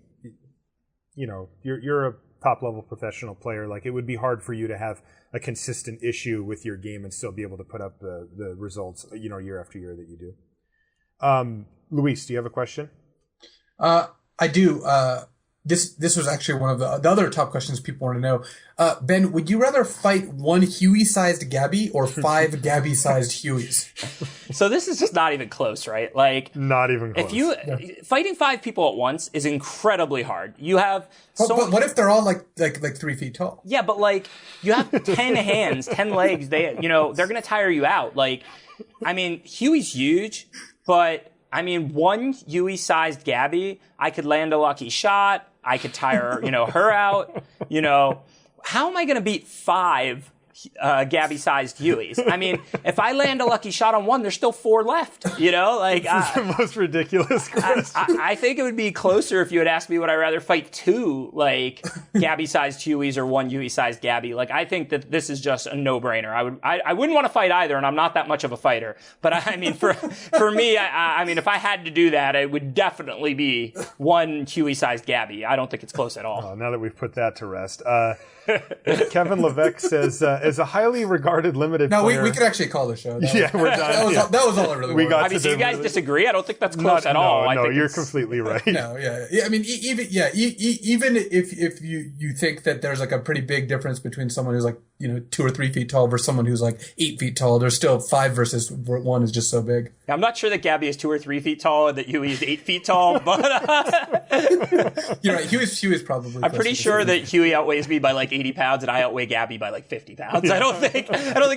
you're a top level professional player. Like, it would be hard for you to have a consistent issue with your game and still be able to put up the results, year after year that you do. Luis, do you have a question? I do. This was actually one of the other top questions people want to know. Ben, would you rather fight one Huey-sized Gabby or 5 Gabby-sized Hueys? So this is just not even close, right? Like, not even close. Fighting 5 people at once is incredibly hard. You have but what if they're all like 3 feet tall? Yeah, but like you have 10 hands, 10 legs. They're gonna tire you out. Like, I mean, Huey's huge, but I mean, one Huey-sized Gabby, I could land a lucky shot. I could tire, her out. How am I going to beat 5 Gabby-sized Hueys? I mean, if I land a lucky shot on one, there's still 4 left. Like, this is the most ridiculous question. I think it would be closer if you had asked me would I rather fight 2 like Gabby-sized Hueys or 1 Huey-sized Gabby. Like, I think that this is just a no-brainer. I wouldn't want to fight either, and I'm not that much of a fighter. But I mean, for me, I mean, if I had to do that, it would definitely be 1 Huey-sized Gabby. I don't think it's close at all. Oh, now that we've put that to rest. Kevin Levesque says, as a highly regarded limited player... No, we could actually call the show. We're done. That was all I really wanted. I mean, do you guys disagree? I don't think that's close at all. No, you're completely right. No, yeah. I mean, even if you think that there's like a pretty big difference between someone who's like, 2 or 3 feet tall versus someone who's like 8 feet tall, there's still 5 versus 1 is just so big. I'm not sure that Gabby is 2 or 3 feet tall and that Huey is 8 feet tall, but you're right. Huey's probably. I'm pretty sure that Huey outweighs me by like 80 pounds and I outweigh Gabby by like 50 pounds. I don't think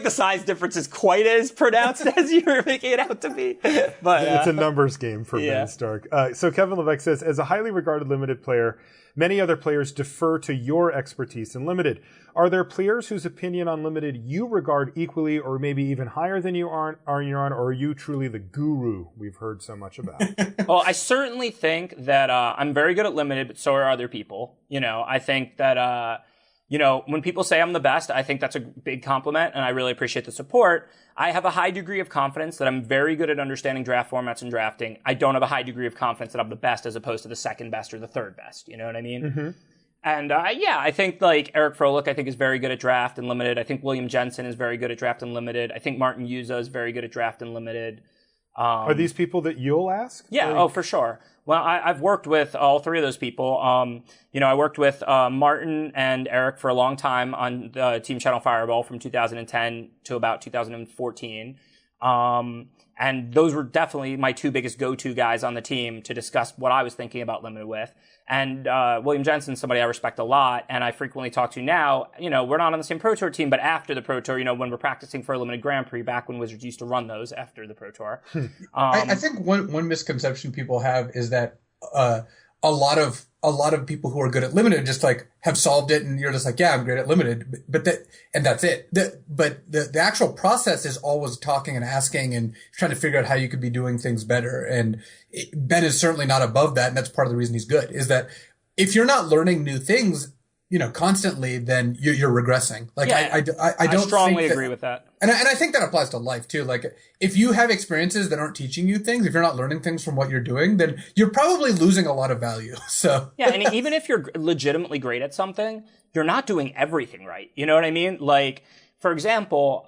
the size difference is quite as pronounced as you're making it out to be. But it's a numbers game for Ben Stark. So Kevin Levesque says, as a highly regarded limited player, many other players defer to your expertise in limited. Are there players whose opinion on limited you regard equally or maybe even higher than you are on, or are you truly the guru we've heard so much about? Well, I certainly think that I'm very good at limited, but so are other people. I think that when people say I'm the best, I think that's a big compliment, and I really appreciate the support. I have a high degree of confidence that I'm very good at understanding draft formats and drafting. I don't have a high degree of confidence that I'm the best as opposed to the second best or the third best. You know what I mean? Mm-hmm. And I think like Eric Froelich, I think is very good at draft and limited. I think William Jensen is very good at draft and limited. I think Martin Yuza is very good at draft and limited. Are these people that you'll ask? Yeah, for sure. Well, I've worked with all 3 of those people. I worked with Martin and Eric for a long time on the Team Channel Fireball from 2010 to about 2014. And those were definitely my 2 biggest go-to guys on the team to discuss what I was thinking about limited with. And William Jensen's somebody I respect a lot, and I frequently talk to now. We're not on the same Pro Tour team, but after the Pro Tour, when we're practicing for a limited Grand Prix, back when Wizards used to run those after the Pro Tour. I think one misconception people have is that a lot of people who are good at limited just like have solved it, and you're just like, yeah, I'm great at limited, but that's it. But the actual process is always talking and asking and trying to figure out how you could be doing things better. And Ben is certainly not above that, and that's part of the reason he's good. Is that if you're not learning new things, constantly, then you're regressing. Like, yeah, I don't strongly agree with that. And I think that applies to life too. Like, if you have experiences that aren't teaching you things, if you're not learning things from what you're doing, then you're probably losing a lot of value. So yeah, and even if you're legitimately great at something, you're not doing everything right. You know what I mean? Like, for example,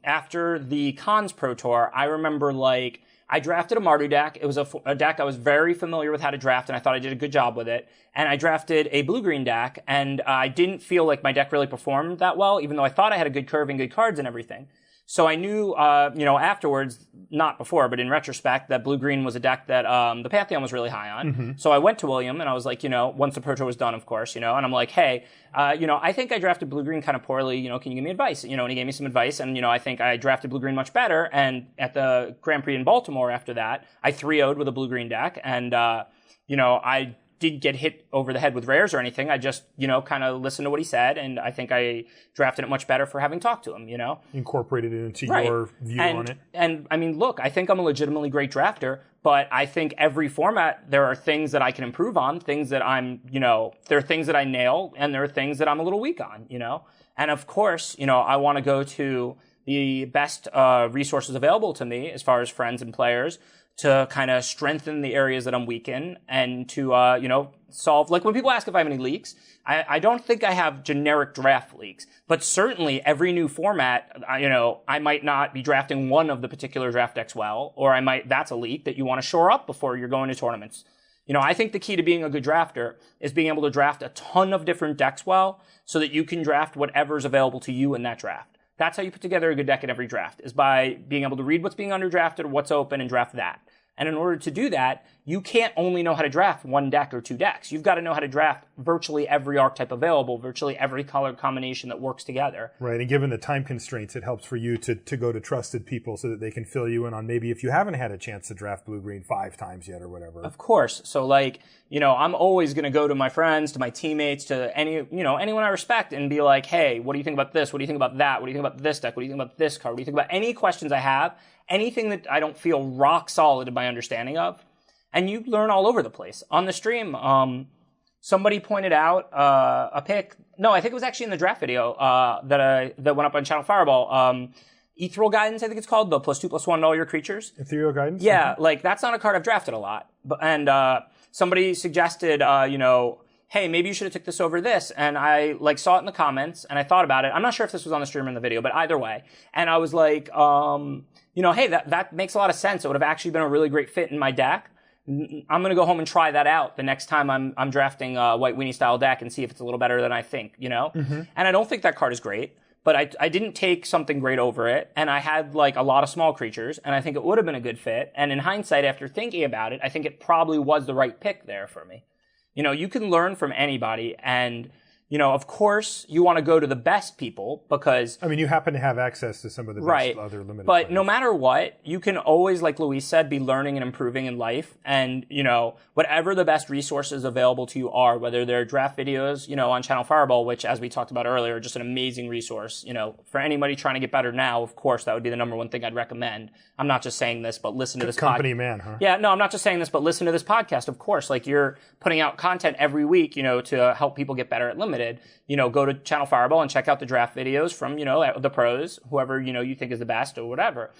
after the Cons Pro Tour, I remember like I drafted a Mardu deck. It was a deck I was very familiar with how to draft, and I thought I did a good job with it. And I drafted a blue-green deck, and I didn't feel like my deck really performed that well, even though I thought I had a good curve and good cards and everything. So I knew, afterwards, not before, but in retrospect, that blue-green was a deck that the Pantheon was really high on. So I went to William and I was like, once the Pro Tour was done, of course, and I'm like, hey, I think I drafted blue-green kind of poorly. Can you give me advice? And he gave me some advice, and I think I drafted blue-green much better. And at the Grand Prix in Baltimore after that, I 3-0'd with a blue-green deck, and I didn't get hit over the head with rares or anything. I just, kind of listened to what he said, and I think I drafted it much better for having talked to him, Incorporated it into your view on it. And, I mean, look, I think I'm a legitimately great drafter, but I think every format, there are things that I can improve on, things that there are things that I nail, and there are things that I'm a little weak on, And, of course, I want to go to the best resources available to me as far as friends and players, to kind of strengthen the areas that I'm weak in, and to, solve, like when people ask if I have any leaks, I don't think I have generic draft leaks, but certainly every new format, I might not be drafting one of the particular draft decks well, or that's a leak that you want to shore up before you're going to tournaments. I think the key to being a good drafter is being able to draft a ton of different decks well, so that you can draft whatever's available to you in that draft. That's how you put together a good deck in every draft, is by being able to read what's being underdrafted or what's open and draft that. And in order to do that, you can't only know how to draft one deck or two decks. You've got to know how to draft virtually every archetype available, virtually every color combination that works together. Right, and given the time constraints, it helps for you to go to trusted people so that they can fill you in on maybe if you haven't had a chance to draft blue-green 5 times yet or whatever. Of course. So I'm always going to go to my friends, to my teammates, to anyone I respect and be like, hey, what do you think about this? What do you think about that? What do you think about this deck? What do you think about this card? What do you think about any questions I have? Anything that I don't feel rock solid in my understanding of. And you learn all over the place. On the stream, somebody pointed out a pick. No, I think it was actually in the draft video that went up on Channel Fireball. Ethereal Guidance, I think it's called, the +2/+1 to all your creatures. Ethereal Guidance? Yeah, that's not a card I've drafted a lot. And somebody suggested, hey, maybe you should have took this over this. And I saw it in the comments and I thought about it. I'm not sure if this was on the stream or in the video, but either way. And I was like, hey, that makes a lot of sense. It would have actually been a really great fit in my deck. I'm going to go home and try that out the next time I'm drafting a White Weenie style deck and see if it's a little better than I think, And I don't think that card is great, but I didn't take something great over it. And I had a lot of small creatures, and I think it would have been a good fit. And in hindsight, after thinking about it, I think it probably was the right pick there for me. You can learn from anybody, and of course, you want to go to the best people because... I mean, you happen to have access to some of the best other limited But players. No matter what, you can always, like Luis said, be learning and improving in life. And, whatever the best resources available to you are, whether they're draft videos, on Channel Fireball, which, as we talked about earlier, are just an amazing resource. For anybody trying to get better now, of course, that would be the number one thing I'd recommend. I'm not just saying this, but listen to this company man, huh? Yeah, no, I'm not just saying this, but listen to this podcast, of course. You're putting out content every week, to help people get better at limited. Go to Channel Fireball and check out the draft videos from, the pros, whoever, you think is the best or whatever.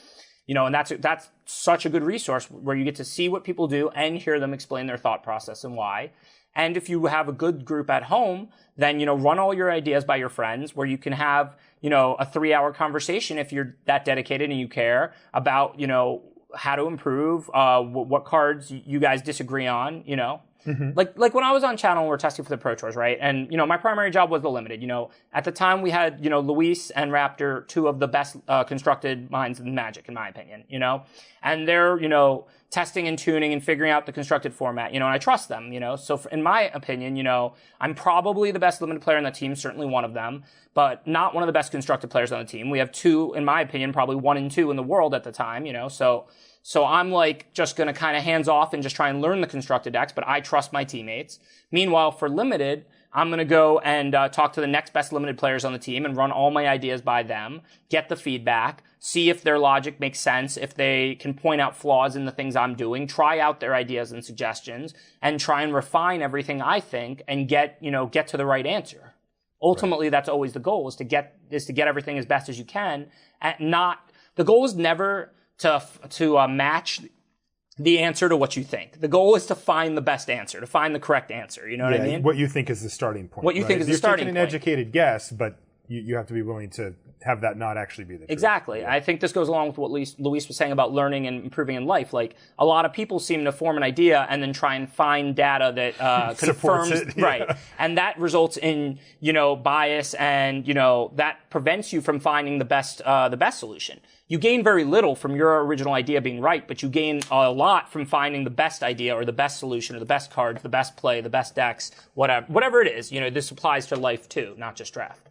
And that's such a good resource where you get to see what people do and hear them explain their thought process and why. And if you have a good group at home, then, run all your ideas by your friends where you can have, a 3-hour conversation if you're that dedicated and you care about, how to improve, what cards you guys disagree on, Mm-hmm. Like when I was on channel, we were testing for the Pro Tours, right? And, my primary job was the limited. At the time we had, Luis and Raptor, 2 of the best constructed minds in Magic, in my opinion, and they're, testing and tuning and figuring out the constructed format, and I trust them, So in my opinion, I'm probably the best limited player on the team, certainly one of them, but not one of the best constructed players on the team. We have 2, in my opinion, probably 1 and 2 in the world at the time, So I'm just going to kind of hands off and just try and learn the constructed decks, but I trust my teammates. Meanwhile, for limited, I'm going to go and talk to the next best limited players on the team and run all my ideas by them, get the feedback, see if their logic makes sense, if they can point out flaws in the things I'm doing, try out their ideas and suggestions, and try and refine everything I think and get to the right answer. Ultimately, That's always the goal, is to get everything as best as you can. The goal is never to match the answer to what you think. The goal is to find the best answer, to find the correct answer. You know what I mean? What you think is the starting point. What you think is the starting point. You're taking an educated guess, but you have to be willing to have that not actually be the truth. Exactly. Yeah. I think this goes along with what Luis was saying about learning and improving in life. Like, a lot of people seem to form an idea and then try and find data that confirms it, right. And that results in, bias, and, that prevents you from finding the best solution. You gain very little from your original idea being right, but you gain a lot from finding the best idea or the best solution or the best cards, the best play, the best decks, whatever it is. This applies to life too, not just draft.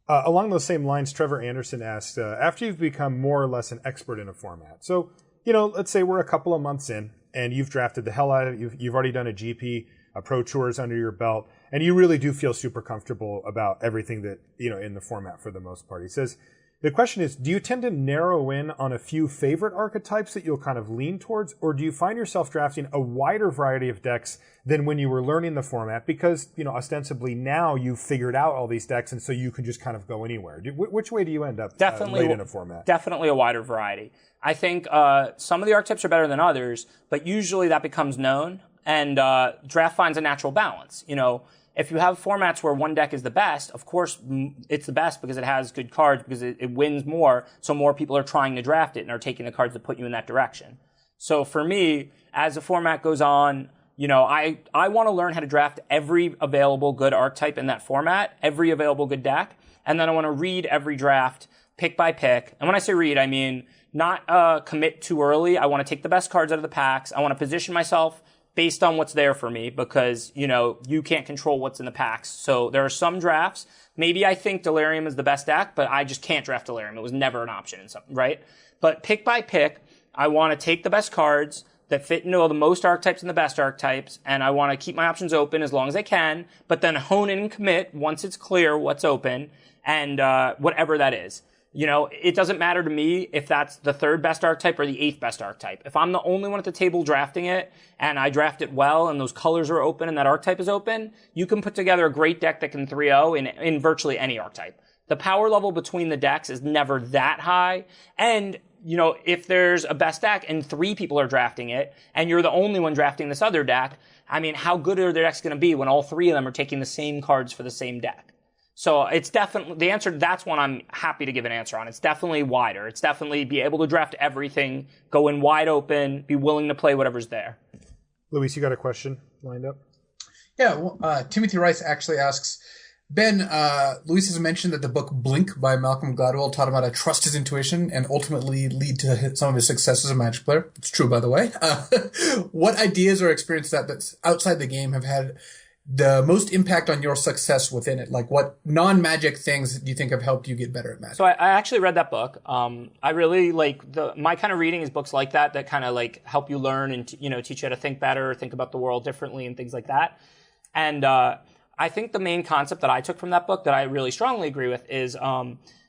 Along those same lines, Trevor Anderson asked, after you've become more or less an expert in a format, so, let's say we're a couple of months in and you've drafted the hell out of it, you've already done a GP, a Pro Tours under your belt, and you really do feel super comfortable about everything that, in the format for the most part. He says, the question is, do you tend to narrow in on a few favorite archetypes that you'll kind of lean towards, or do you find yourself drafting a wider variety of decks than when you were learning the format? Because, ostensibly now you've figured out all these decks, and so you can just kind of go anywhere. Which way do you end up late in a format? Definitely a wider variety. I think some of the archetypes are better than others, but usually that becomes known, and draft finds a natural balance. If you have formats where one deck is the best, of course it's the best because it has good cards, because it wins more, so more people are trying to draft it and are taking the cards that put you in that direction. So for me, as the format goes on, I want to learn how to draft every available good archetype in that format, every available good deck, and then I want to read every draft pick by pick. And when I say read, I mean not commit too early. I want to take the best cards out of the packs. I want to position myself based on what's there for me, because, you can't control what's in the packs. So there are some drafts. Maybe I think Delirium is the best deck, but I just can't draft Delirium. It was never an option in something, right? But pick by pick, I want to take the best cards that fit into the most archetypes and the best archetypes, and I want to keep my options open as long as I can, but then hone in and commit once it's clear what's open, and whatever that is. It doesn't matter to me if that's the third best archetype or the eighth best archetype. If I'm the only one at the table drafting it, and I draft it well, and those colors are open, and that archetype is open, you can put together a great deck that can 3-0 in virtually any archetype. The power level between the decks is never that high, and if there's a best deck and 3 people are drafting it, and you're the only one drafting this other deck, I mean, how good are their decks going to be when all 3 of them are taking the same cards for the same deck? So it's definitely, the answer, that's one I'm happy to give an answer on. It's definitely wider. It's definitely be able to draft everything, go in wide open, be willing to play whatever's there. Luis, you got a question lined up? Yeah, well, Timothy Rice actually asks, Ben, Luis has mentioned that the book Blink by Malcolm Gladwell taught him how to trust his intuition and ultimately lead to some of his success as a Magic player. It's true, by the way. What ideas or experiences that's outside the game have had the most impact on your success within it? Like, what non-Magic things do you think have helped you get better at Magic? So I actually read that book. I really like my kind of reading is books like that kind of like help you learn and teach you how to think better, think about the world differently, and things like that. And I think the main concept that I took from that book that I really strongly agree with is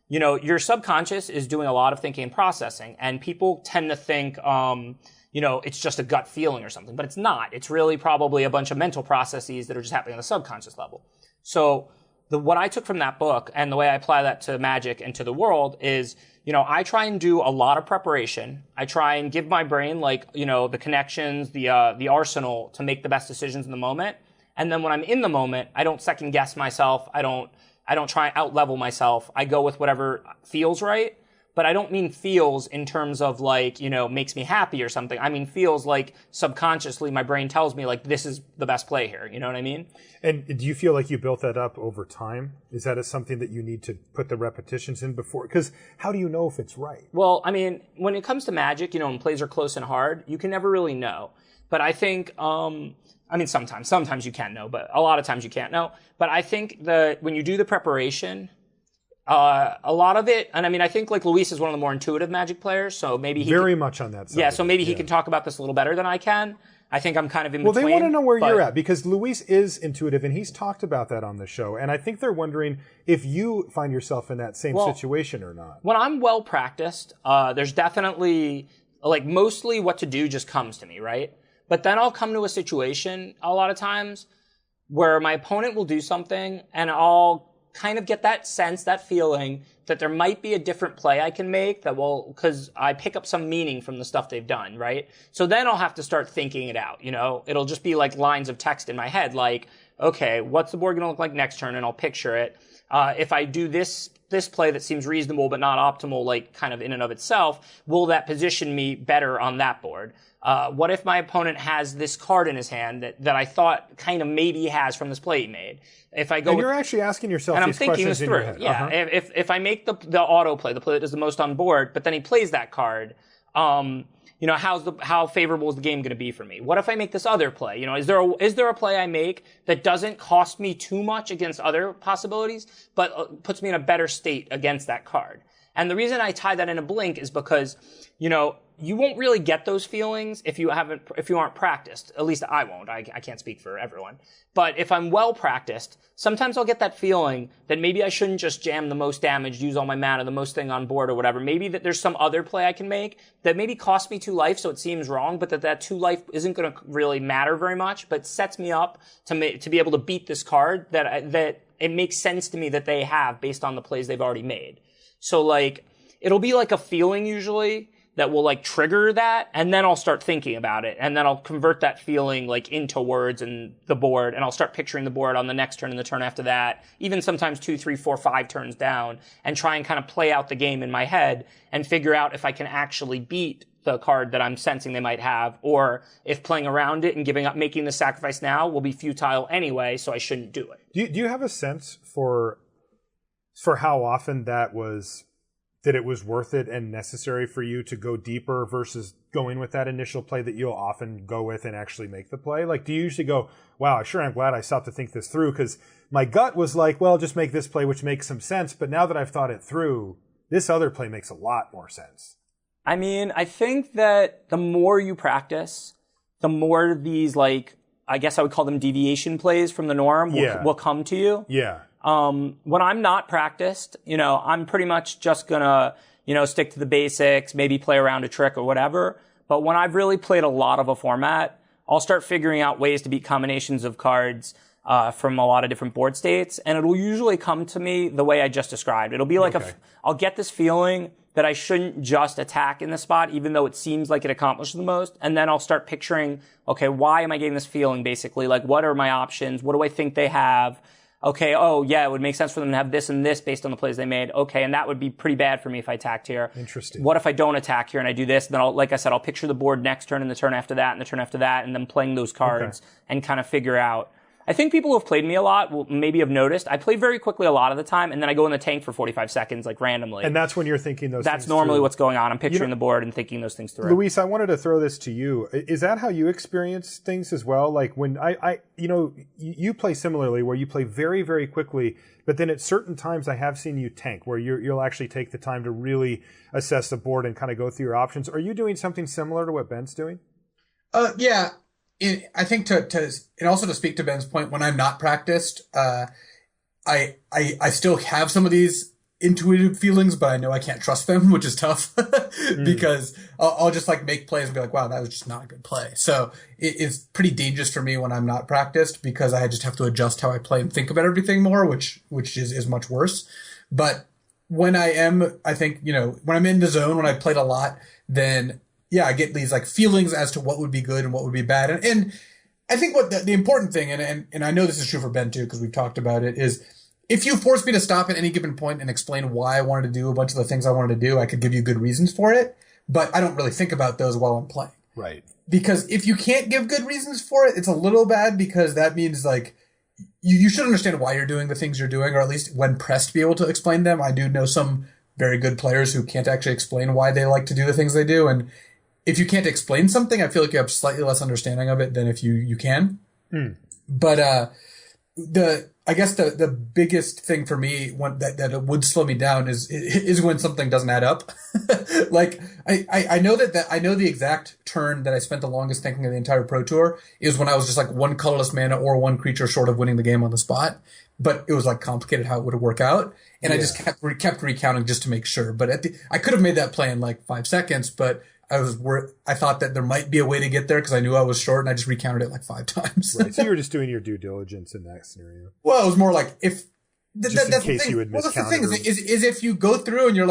your subconscious is doing a lot of thinking and processing, and people tend to think it's just a gut feeling or something, but it's not. It's really probably a bunch of mental processes that are just happening on the subconscious level. So what I took from that book and the way I apply that to Magic and to the world is, I try and do a lot of preparation. I try and give my brain the connections, the arsenal to make the best decisions in the moment. And then when I'm in the moment, I don't second guess myself. I don't try and out level myself. I go with whatever feels right. But I don't mean feels in terms of makes me happy or something. I mean feels like subconsciously my brain tells me this is the best play here. You know what I mean? And do you feel like you built that up over time? Is that something that you need to put the repetitions in before? Because how do you know if it's right? Well, I mean, when it comes to Magic, when plays are close and hard, you can never really know. But I think, sometimes you can know, but a lot of times you can't know. But I think when you do the preparation, a lot of it, and I think Luis is one of the more intuitive Magic players, so maybe he very much on that side. Yeah, so maybe he can talk about this a little better than I can. I think I'm kind of in between. Well, they want to know where you're at, because Luis is intuitive, and he's talked about that on the show, and I think they're wondering if you find yourself in that same situation or not. When I'm well practiced, there's definitely, mostly what to do just comes to me, right? But then I'll come to a situation a lot of times where my opponent will do something, and I'll kind of get that sense, that feeling that there might be a different play I can make because I pick up some meaning from the stuff they've done, right? So then I'll have to start thinking it out, It'll just be lines of text in my head, okay, what's the board going to look like next turn? And I'll picture it. If I do this play that seems reasonable but not optimal, like kind of in and of itself, will that position me better on that board? What if my opponent has this card in his hand that I thought kind of maybe he has from this play he made? If I go, and you're actually asking yourself and I'm these thinking questions this in your through. head. Yeah, if I make the auto play, the play that does the most on board, but then he plays that card, how favorable is the game going to be for me? What if I make this other play? Is there a play I make that doesn't cost me too much against other possibilities, but puts me in a better state against that card? And the reason I tie that in a blink is because, you won't really get those feelings if you aren't practiced. At least I won't. I can't speak for everyone. But if I'm well practiced, sometimes I'll get that feeling that maybe I shouldn't just jam the most damage, use all my mana, the most thing on board or whatever. Maybe that there's some other play I can make that maybe costs me 2 life, so it seems wrong, but that 2 life isn't going to really matter very much, but sets me up to be able to beat this card that it makes sense to me that they have based on the plays they've already made. So it'll be like a feeling usually that will trigger that, and then I'll start thinking about it, and then I'll convert that feeling into words and the board, and I'll start picturing the board on the next turn and the turn after that, even sometimes 2, 3, 4, 5 turns down, and try and kind of play out the game in my head and figure out if I can actually beat the card that I'm sensing they might have, or if playing around it and giving up, making the sacrifice now will be futile anyway, so I shouldn't do it. Do you have a sense for how often that it was worth it and necessary for you to go deeper versus going with that initial play that you'll often go with and actually make the play? Do you usually go, wow, sure, I'm glad I stopped to think this through because my gut was like, well, just make this play, which makes some sense. But now that I've thought it through, this other play makes a lot more sense. I mean, I think that the more you practice, the more these, I guess I would call them deviation plays from the norm will come to you. Yeah. When I'm not practiced, I'm pretty much just gonna, stick to the basics, maybe play around a trick or whatever. But when I've really played a lot of a format, I'll start figuring out ways to beat combinations of cards, from a lot of different board states. And it'll usually come to me the way I just described. It'll be like I'll get this feeling that I shouldn't just attack in the spot, even though it seems like it accomplishes the most. And then I'll start picturing, okay, why am I getting this feeling basically? What are my options? What do I think they have? Okay, oh yeah, it would make sense for them to have this and this based on the plays they made. Okay, and that would be pretty bad for me if I attacked here. Interesting. What if I don't attack here and I do this? Then I'll picture the board next turn and the turn after that and the turn after that, and then playing those cards and kind of figure out. I think people who have played me a lot will maybe have noticed I play very quickly a lot of the time, and then I go in the tank for 45 seconds, randomly. And that's when you're thinking those things That's normally through. What's going on. I'm picturing the board and thinking those things through. Luis, I wanted to throw this to you. Is that how you experience things as well? When you play similarly, where you play very, very quickly, but then at certain times I have seen you tank, where you'll actually take the time to really assess the board and kind of go through your options. Are you doing something similar to what Ben's doing? Yeah. I think and also to speak to Ben's point, when I'm not practiced, I still have some of these intuitive feelings, but I know I can't trust them, which is tough because I'll just make plays and be like, wow, that was just not a good play. So it's pretty dangerous for me when I'm not practiced because I just have to adjust how I play and think about everything more, which is much worse. But when I am, I think, when I'm in the zone, when I've played a lot, then yeah, I get these feelings as to what would be good and what would be bad. And I think what the important thing, and I know this is true for Ben too, because we've talked about it, is if you force me to stop at any given point and explain why I wanted to do a bunch of the things I wanted to do, I could give you good reasons for it, but I don't really think about those while I'm playing. Right. Because if you can't give good reasons for it, it's a little bad because that means you should understand why you're doing the things you're doing, or at least when pressed be able to explain them. I do know some very good players who can't actually explain why they like to do the things they do, and if you can't explain something, I feel like you have slightly less understanding of it than if you can. But I guess the biggest thing for me that it would slow me down is when something doesn't add up. I know I know the exact turn that I spent the longest thinking of the entire Pro Tour is when I was just one colorless mana or one creature short of winning the game on the spot. But it was complicated how it would work out, and I just kept recounting just to make sure. But I could have made that play in 5 seconds, but I thought that there might be a way to get there because I knew I was short, and I just recounted it 5 times. Right. So you were just doing your due diligence in that scenario. Well, it was more if just in case you would miscount. Well, that's the thing is if you go through and you're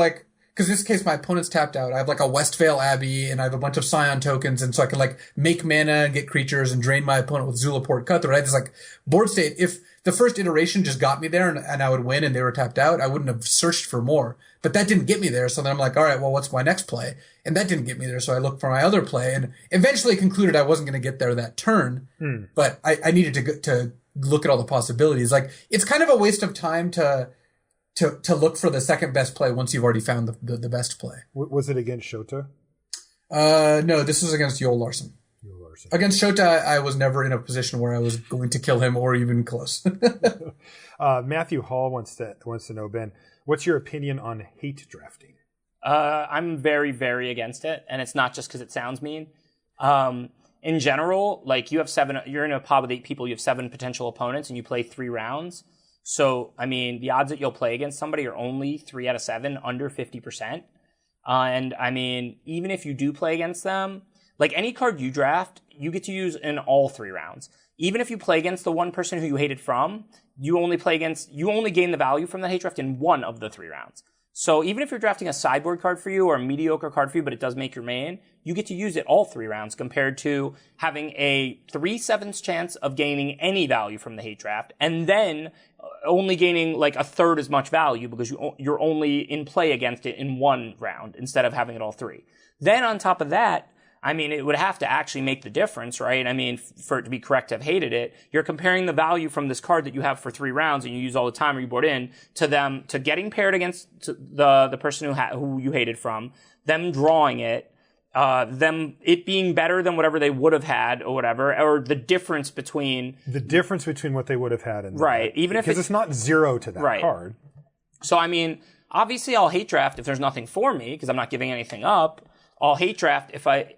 because in this case my opponent's tapped out. I have like a Westvale Abbey and I have a bunch of Scion tokens, and so I can like make mana and get creatures and drain my opponent with Zulaport Cutthroat. I had this like board state. If the first iteration just got me there and I would win and they were tapped out, I wouldn't have searched for more. But that didn't get me there, so then I'm like, all right, well, what's my next play? And that didn't get me there, so I looked for my other play, and eventually concluded I wasn't going to get there that turn. But I needed to look at all the possibilities. Like, it's kind of a waste of time to look for the second best play once you've already found the best play. Was it against Shota? No, this was against Yoel Larson. Against Shota, I was never in a position where I was going to kill him or even close. Matthew Hall wants to know, Ben, what's your opinion on hate drafting? I'm very, very against it, and it's not just because it sounds mean. In general, like you're in a pod with 8 people, you have 7 potential opponents, and you play 3 rounds. So, I mean, the odds that you'll play against somebody are only 3 out of 7, under 50%. And I mean, even if you do play against them, like any card you draft, you get to use in all 3 rounds. Even if you play against the one person who you hated from, you only gain the value from the hate draft in 1 of the 3 rounds. So even if you're drafting a sideboard card for you or a mediocre card for you, but it does make your main, you get to use it all 3 rounds compared to having a 3/7 chance of gaining any value from the hate draft and then only gaining like a third as much value because you're only in play against it in 1 round instead of having it all 3. Then on top of that, I mean, it would have to actually make the difference, right? I mean, for it to be correct to have hated it, you're comparing the value from this card that you have for 3 rounds and you use all the time or you board in to getting paired against the person who you hated from, them drawing it, it being better than whatever they would have had or whatever, or the difference between what they would have had and right, even if because it's not 0 to that card. So I mean, obviously I'll hate draft if there's nothing for me because I'm not giving anything up. I'll hate draft if I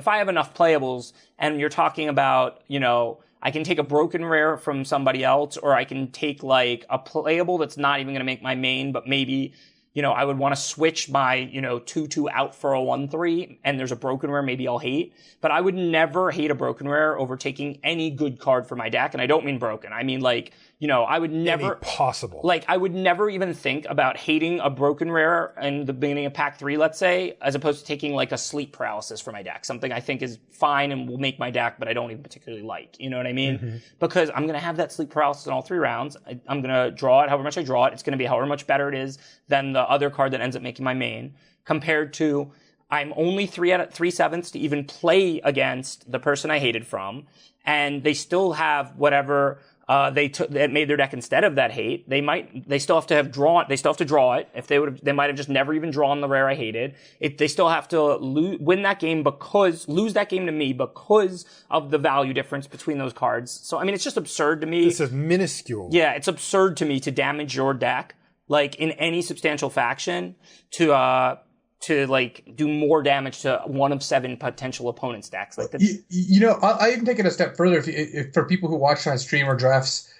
have enough playables and you're talking about, you know, I can take a broken rare from somebody else or I can take like a playable that's not even going to make my main, but maybe, you know, I would want to switch my, you know, 2/2 out for a 1/3 and there's a broken rare maybe I'll hate. But I would never hate a broken rare over taking any good card for my deck. And I don't mean broken. I mean like, you know, I would never possible. Like I would never even think about hating a broken rare in the beginning of pack 3, let's say, as opposed to taking like a sleep paralysis for my deck. Something I think is fine and will make my deck, but I don't even particularly like. You know what I mean? Mm-hmm. Because I'm gonna have that sleep paralysis in all 3 rounds. I'm gonna draw it however much I draw it. It's gonna be however much better it is than the other card that ends up making my main, compared to I'm only 3/7 to even play against the person I hated from, and they still have whatever that made their deck instead of that hate. They still have to draw it. If they might have just never even drawn the rare I hated. They still have to lose that game to me because of the value difference between those cards. So I mean, it's just absurd to me. This is minuscule. Yeah, it's absurd to me to damage your deck like in any substantial faction to like do more damage to 1 of 7 potential opponents' decks. Like you know, I even take it a step further. If for people who watch my stream or drafts,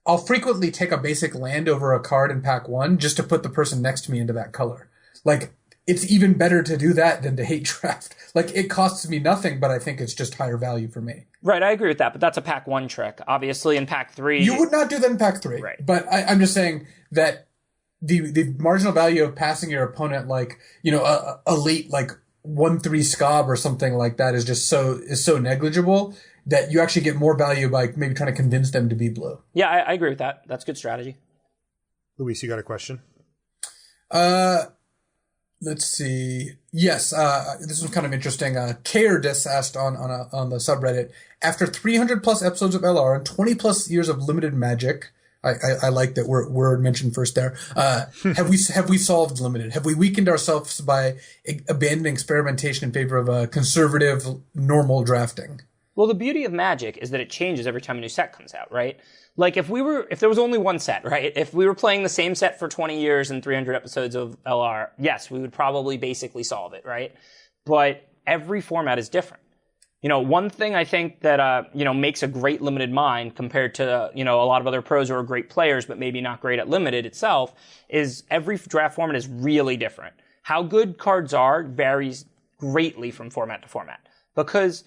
I'll frequently take a basic land over a card in pack 1 just to put the person next to me into that color. Like it's even better to do that than to hate draft. Like it costs me nothing, but I think it's just higher value for me. Right, I agree with that, but that's a pack 1 trick. Obviously, in pack 3, you would not do that in pack 3. Right, but I'm just saying that. The marginal value of passing your opponent like, you know, a late like 1/3 scob or something like that is so negligible that you actually get more value by maybe trying to convince them to be blue. Yeah, I agree with that. That's good strategy. Luis, you got a question? Let's see. Yes, this was kind of interesting. Kairdis asked on the subreddit, after 300 plus episodes of LR and 20 plus years of limited Magic. I like that word mentioned first there. Have we solved limited? Have we weakened ourselves by abandoning experimentation in favor of conservative, normal drafting? Well, the beauty of Magic is that it changes every time a new set comes out, right? Like if there was only one set, right? If we were playing the same set for 20 years and 300 episodes of LR, yes, we would probably basically solve it, right? But every format is different. You know, one thing I think that, makes a great limited mind compared to, a lot of other pros who are great players, but maybe not great at limited itself, is every draft format is really different. How good cards are varies greatly from format to format because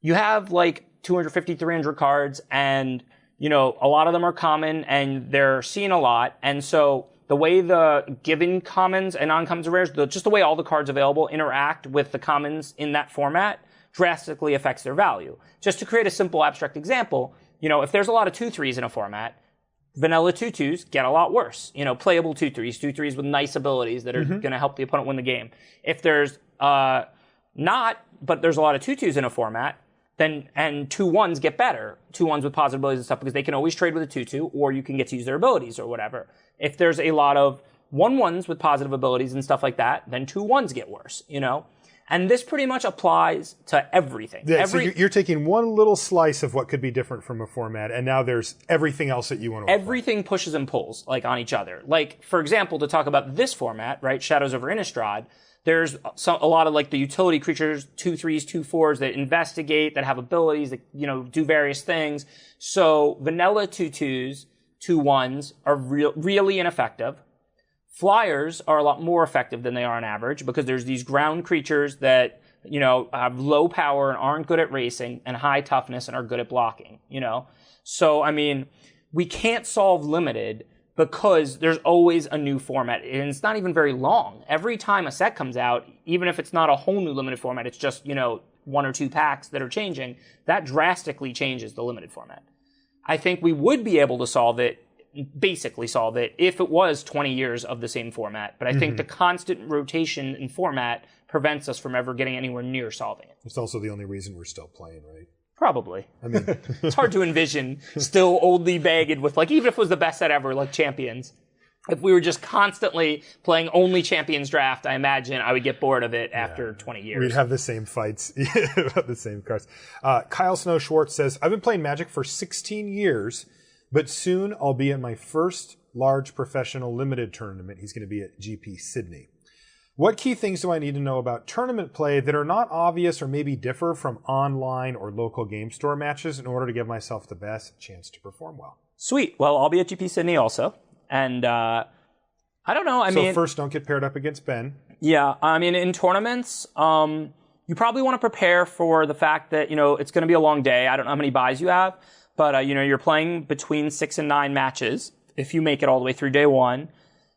you have like 250, 300 cards and, a lot of them are common and they're seen a lot. And so the way the given commons and uncommons and rares, just the way all the cards available interact with the commons in that format drastically affects their value. Just to create a simple abstract example, if there's a lot of 2/3s in a format, vanilla 2/2s get a lot worse. Playable 2/3s, 2/3s with nice abilities that are going to help the opponent win the game. If there's not, but there's a lot of 2/2s in a format, and 2/1s get better. 2/1s with positive abilities and stuff, because they can always trade with a 2/2, or you can get to use their abilities or whatever. If there's a lot of 1/1s with positive abilities and stuff like that, then 2/1s get worse, And this pretty much applies to everything. Yeah, so you're taking one little slice of what could be different from a format, and now there's everything else that you want to Everything pushes and pulls, on each other. For example, to talk about this format, right, Shadows over Innistrad, there's a lot of, the utility creatures, 2/3s, 2/4s that investigate, that have abilities, that, do various things. So vanilla 2/2s, 2/1s are really ineffective. Flyers are a lot more effective than they are on average, because there's these ground creatures that, have low power and aren't good at racing, and high toughness and are good at blocking, So, we can't solve limited because there's always a new format, and it's not even very long. Every time a set comes out, even if it's not a whole new limited format, it's just, 1 or 2 packs that are changing, that drastically changes the limited format. I think we would be able to basically solve it, if it was 20 years of the same format. But I think the constant rotation in format prevents us from ever getting anywhere near solving it. It's also the only reason we're still playing, right? Probably. It's hard to envision still oldly bagged with, even if it was the best set ever, Champions. If we were just constantly playing only Champions Draft, I imagine I would get bored of it after 20 years. We'd have the same fights, about the same cards. Kyle Snow Schwartz says, I've been playing Magic for 16 years, but soon I'll be at my first large professional limited tournament. He's going to be at GP Sydney. What key things do I need to know about tournament play that are not obvious or maybe differ from online or local game store matches in order to give myself the best chance to perform well? Sweet. Well, I'll be at GP Sydney also. And I don't know. So first, don't get paired up against Ben. Yeah. In tournaments, you probably want to prepare for the fact that, it's going to be a long day. I don't know how many buys you have, but, you're playing between 6 and 9 matches. If you make it all the way through day one,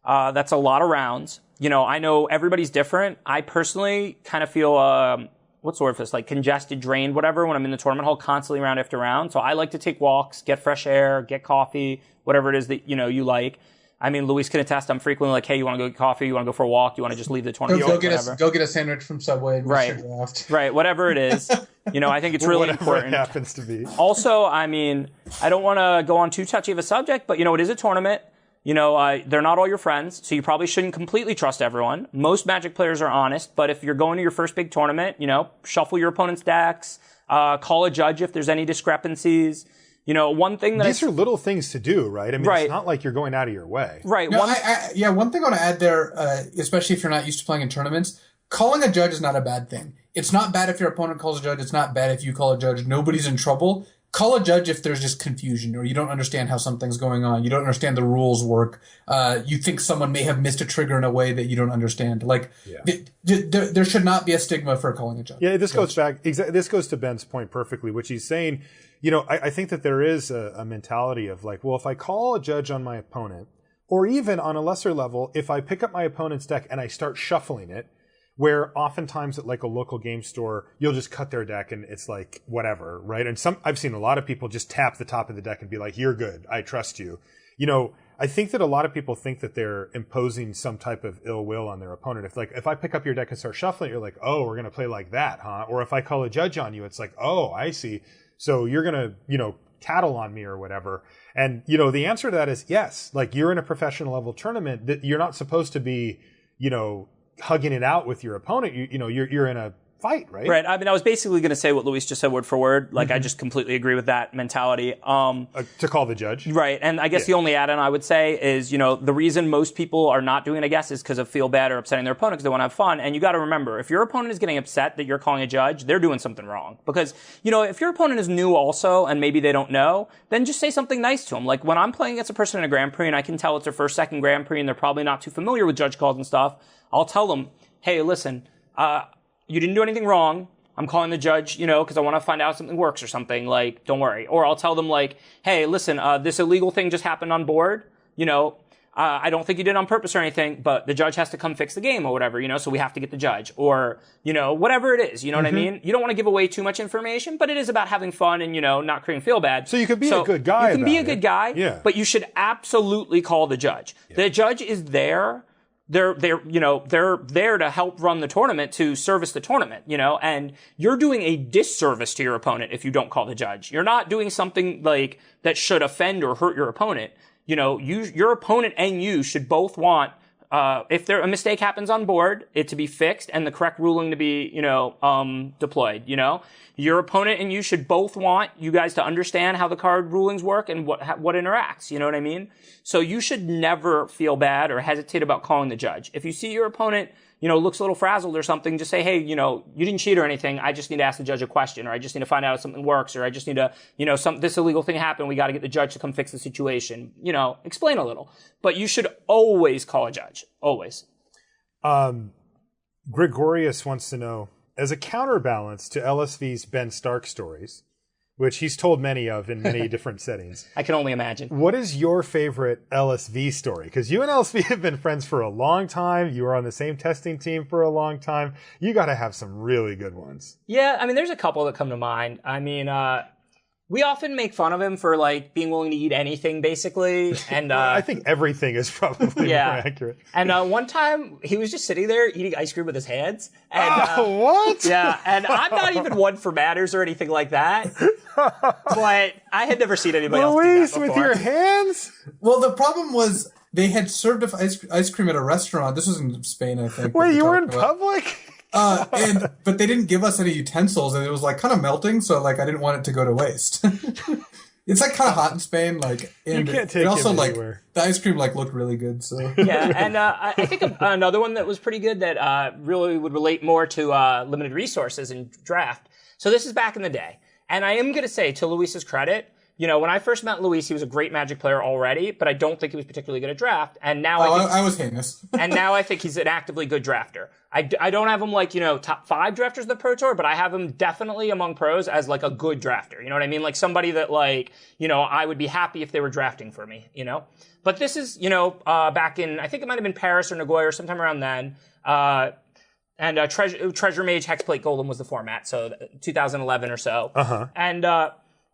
that's a lot of rounds. I know everybody's different. I personally kind of feel, what's the word for this? Congested, drained, whatever, when I'm in the tournament hall constantly round after round. So I like to take walks, get fresh air, get coffee, whatever it is that, you like. Luis can attest. I'm frequently hey, you want to go get coffee? You want to go for a walk? You want to just leave the tournament? Go get a sandwich from Subway. And right. Right. Whatever it is. I think it's really important. Whatever it happens to be. Also, I don't want to go on too touchy of a subject, but, it is a tournament. They're not all your friends, so you probably shouldn't completely trust everyone. Most Magic players are honest, but if you're going to your first big tournament, shuffle your opponent's decks, call a judge if there's any discrepancies. One thing that these are little things to do, right? It's not like you're going out of your way. Right. No, one thing I want to add there, especially if you're not used to playing in tournaments, calling a judge is not a bad thing. It's not bad if your opponent calls a judge. It's not bad if you call a judge. Nobody's in trouble. Call a judge if there's just confusion or you don't understand how something's going on. You don't understand the rules work. You think someone may have missed a trigger in a way that you don't understand. There should not be a stigma for calling a judge. Yeah, this goes back. This goes to Ben's point perfectly, which he's saying. I think that there is a mentality of if I call a judge on my opponent, or even on a lesser level, if I pick up my opponent's deck and I start shuffling it, where oftentimes at a local game store, you'll just cut their deck and it's whatever, right? And I've seen a lot of people just tap the top of the deck and be like, you're good, I trust you. I think that a lot of people think that they're imposing some type of ill will on their opponent. If I pick up your deck and start shuffling, you're like, oh, we're going to play like that, huh? Or if I call a judge on you, it's like, oh, I see. So you're going to, tattle on me or whatever. And, the answer to that is yes. You're in a professional level tournament that you're not supposed to be, hugging it out with your opponent. You're in a fight, right? Right. I was basically going to say what Luis just said word for word. I just completely agree with that mentality. To call the judge. Right. And I guess the only add-on I would say is, the reason most people are not doing it, I guess, is because of feel bad or upsetting their opponent because they want to have fun. And you got to remember, if your opponent is getting upset that you're calling a judge, they're doing something wrong. Because, if your opponent is new also and maybe they don't know, then just say something nice to them. When I'm playing against a person in a Grand Prix and I can tell it's their first, second Grand Prix and they're probably not too familiar with judge calls and stuff, I'll tell them, hey, listen, you didn't do anything wrong. I'm calling the judge, because I want to find out if something works or something. Don't worry. Or I'll tell them hey, listen, this illegal thing just happened on board. I don't think you did it on purpose or anything, but the judge has to come fix the game or whatever, so we have to get the judge or, whatever it is, you know what I mean? You don't want to give away too much information, but it is about having fun and, not creating feel bad. So you could be a good guy. You can be a good guy, but you should absolutely call the judge. Yeah. The judge is there. They're there to help run the tournament, to service the tournament, and you're doing a disservice to your opponent if you don't call the judge. You're not doing something like that should offend or hurt your opponent. Your opponent and you should both want, if a mistake happens on board, it to be fixed and the correct ruling to be, deployed, Your opponent and you should both want you guys to understand how the card rulings work and what interacts, you know what I mean? So you should never feel bad or hesitate about calling the judge. If you see your opponent, looks a little frazzled or something, just say, hey, you didn't cheat or anything. I just need to ask the judge a question, or I just need to find out if something works, or I just need to, this illegal thing happened. We got to get the judge to come fix the situation. Explain a little. But you should always call a judge. Always. Gregorius wants to know, as a counterbalance to LSV's Ben Stark stories, which he's told many of in many different settings. I can only imagine. What is your favorite LSV story? Because you and LSV have been friends for a long time. You were on the same testing team for a long time. You got to have some really good ones. Yeah, there's a couple that come to mind. We often make fun of him for being willing to eat anything, basically. And I think everything is probably more accurate. And one time he was just sitting there eating ice cream with his hands. And, what? Yeah, and I'm not even one for manners or anything like that. But I had never seen anybody else do that before. With your hands? Well, the problem was they had served up ice cream at a restaurant. This was in Spain, I think. Wait, you were in public? But they didn't give us any utensils, and it was kind of melting, so I didn't want it to go to waste. It's kind of hot in Spain, and you can't take it also it anywhere. The ice cream looked really good. So yeah, and I think another one that was pretty good that really would relate more to limited resources and draft. So this is back in the day, and I am going to say, to Luis's credit, when I first met Luis, he was a great Magic player already, but I don't think he was particularly good at draft. And now I was heinous. And now I think he's an actively good drafter. I don't have him top 5 drafters of the Pro Tour, but I have him definitely among pros as a good drafter. You know what I mean? Somebody that I would be happy if they were drafting for me, But this is, back in, I think it might have been Paris or Nagoya or sometime around then. And Treasure Mage Hexplate Golem was the format, so 2011 or so. Uh-huh. And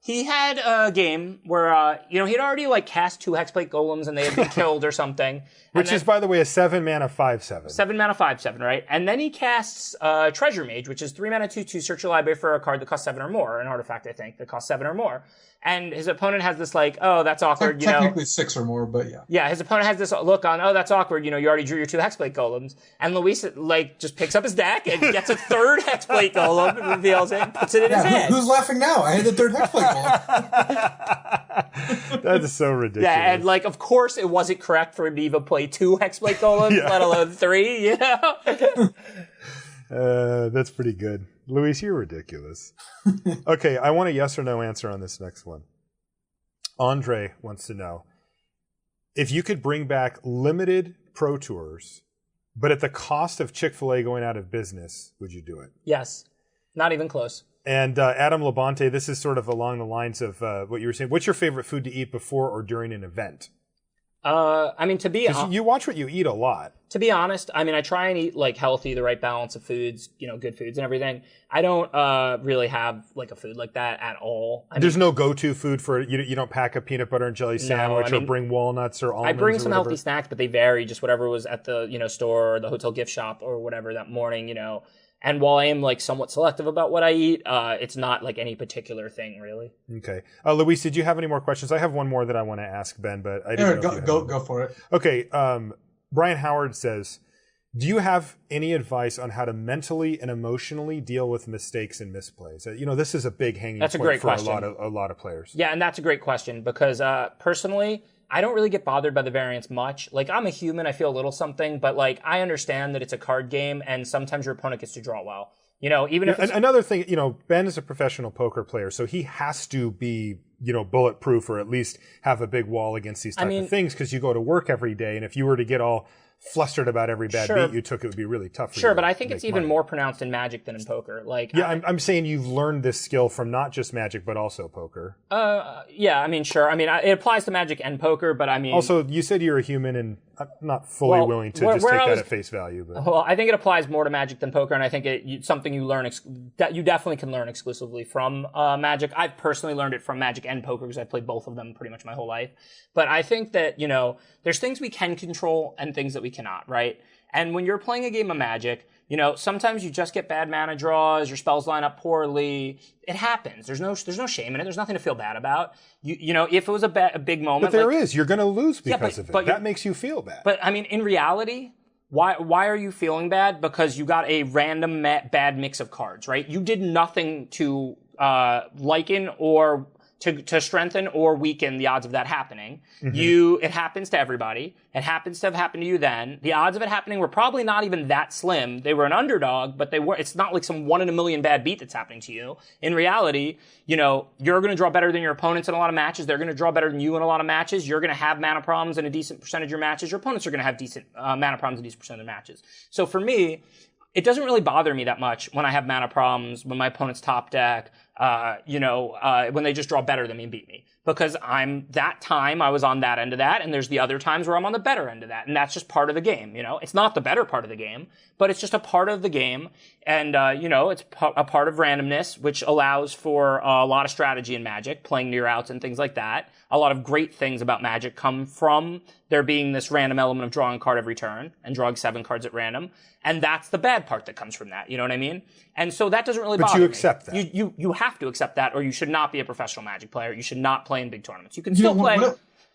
he had a game where, he had already cast 2 Hexplate Golems and they had been killed or something. Which is, by the way, a 7-mana 5/7. 7-mana 5/7, right? And then he casts Treasure Mage, which is 3-mana 2/2, search your library for a card that costs 7 or more, an artifact, I think, that costs 7 or more. And his opponent has this oh, that's awkward, Technically 6 or more, but yeah. Yeah, his opponent has this look on, oh, that's awkward, you already drew your 2 Hexplate Golems. And Luis, just picks up his deck and gets a 3rd Hexplate Golem and reveals it and puts it in his hand. Who's laughing now? I had the 3rd Hexplate Golem. That is so ridiculous. Yeah, and of course it wasn't correct for him to even play 2 Hexplate Golems, let alone 3, That's pretty good. Luis, you're ridiculous. Okay, I want a yes or no answer on this next one. Andre wants to know, if you could bring back limited Pro Tours, but at the cost of Chick-fil-A going out of business, would you do it? Yes. Not even close. And Adam Labonte, this is sort of along the lines of what you were saying. What's your favorite food to eat before or during an event? To be honest, you watch what you eat a lot. To be honest, I try and eat healthy, the right balance of foods, good foods and everything. I don't really have a food like that at all. There's no go-to food for you don't pack a peanut butter and jelly sandwich or bring walnuts or almonds. I bring some healthy snacks, but they vary, just whatever was at the store or the hotel gift shop or whatever that morning, And while I am somewhat selective about what I eat, it's not any particular thing really. Okay, Luis, did you have any more questions? I have one more that I want to ask Ben, but I didn't know go for it. Okay, Brian Howard says, do you have any advice on how to mentally and emotionally deal with mistakes and misplays? This is a big hanging point for a lot of players. Yeah, and that's a great question because personally, I don't really get bothered by the variance much. I'm a human, I feel a little something, but I understand that it's a card game and sometimes your opponent gets to draw well. Even if another thing, Ben is a professional poker player, so he has to be, bulletproof or at least have a big wall against these type of things because you go to work every day, and if you were to get all flustered about every bad beat you took, it would be really tough for you. Sure, but I think it's even more pronounced in Magic than in poker. I'm saying you've learned this skill from not just Magic, but also poker. Yeah, I mean, sure. I mean, it applies to Magic and poker, but I mean... Also, you said you're a human, and I'm not fully willing to just take that at face value. But. Well, I think it applies more to Magic than poker, and I think it's something you learn, that you definitely can learn exclusively from Magic. I've personally learned it from Magic and poker, because I've played both of them pretty much my whole life. But I think that, there's things we can control and things that we cannot, right? And when you're playing a game of Magic, sometimes you just get bad mana draws, your spells line up poorly. It happens. There's no shame in it. There's nothing to feel bad about. If it was a big moment. But there is. You're going to lose because of it. But that makes you feel bad. But I mean, in reality, why are you feeling bad? Because you got a random bad mix of cards, right? You did nothing to liken or to strengthen or weaken the odds of that happening. Mm-hmm. It happens to everybody. It happens to have happened to you then. The odds of it happening were probably not even that slim. They were an underdog, but it's not like some 1 in a million bad beat that's happening to you. In reality, you're going to draw better than your opponents in a lot of matches. They're going to draw better than you in a lot of matches. You're going to have mana problems in a decent percentage of your matches. Your opponents are going to have decent mana problems in a decent percent of their matches. So for me, it doesn't really bother me that much when I have mana problems, when my opponent's top deck, when they just draw better than me and beat me. Because I was on that end of that, and there's the other times where I'm on the better end of that. And that's just part of the game, It's not the better part of the game, but it's just a part of the game. And, it's a part of randomness, which allows for a lot of strategy in Magic, playing near outs and things like that. A lot of great things about Magic come from there being this random element of drawing a card every turn and drawing 7 cards at random. And that's the bad part that comes from that. You know what I mean? And so that doesn't really bother me. But you accept that. You have to accept that, or you should not be a professional Magic player. You should not play in big tournaments. You can still play.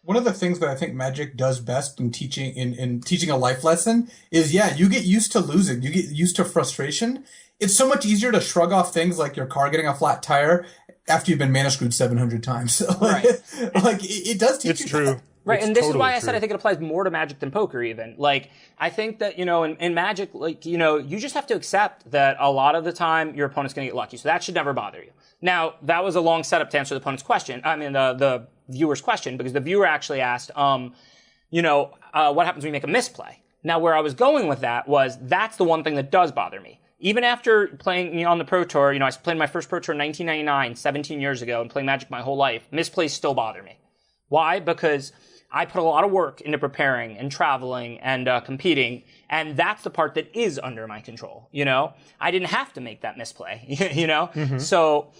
One of the things that I think Magic does best in teaching a life lesson is, you get used to losing. You get used to frustration. It's so much easier to shrug off things like your car getting a flat tire after you've been mana screwed 700 times. Right. It does teach you. It's true. That. Right, and this is why I said I think it applies more to Magic than poker even. I think that, in Magic, you just have to accept that a lot of the time your opponent's going to get lucky. So that should never bother you. Now, that was a long setup to answer the opponent's question. I mean, the viewer's question, because the viewer actually asked, what happens when you make a misplay? Now, where I was going with that was, that's the one thing that does bother me. Even after playing on the Pro Tour, I played my first Pro Tour in 1999, 17 years ago, and playing Magic my whole life, misplays still bother me. Why? Because I put a lot of work into preparing and traveling and competing, and that's the part that is under my control, I didn't have to make that misplay, Mm-hmm. So,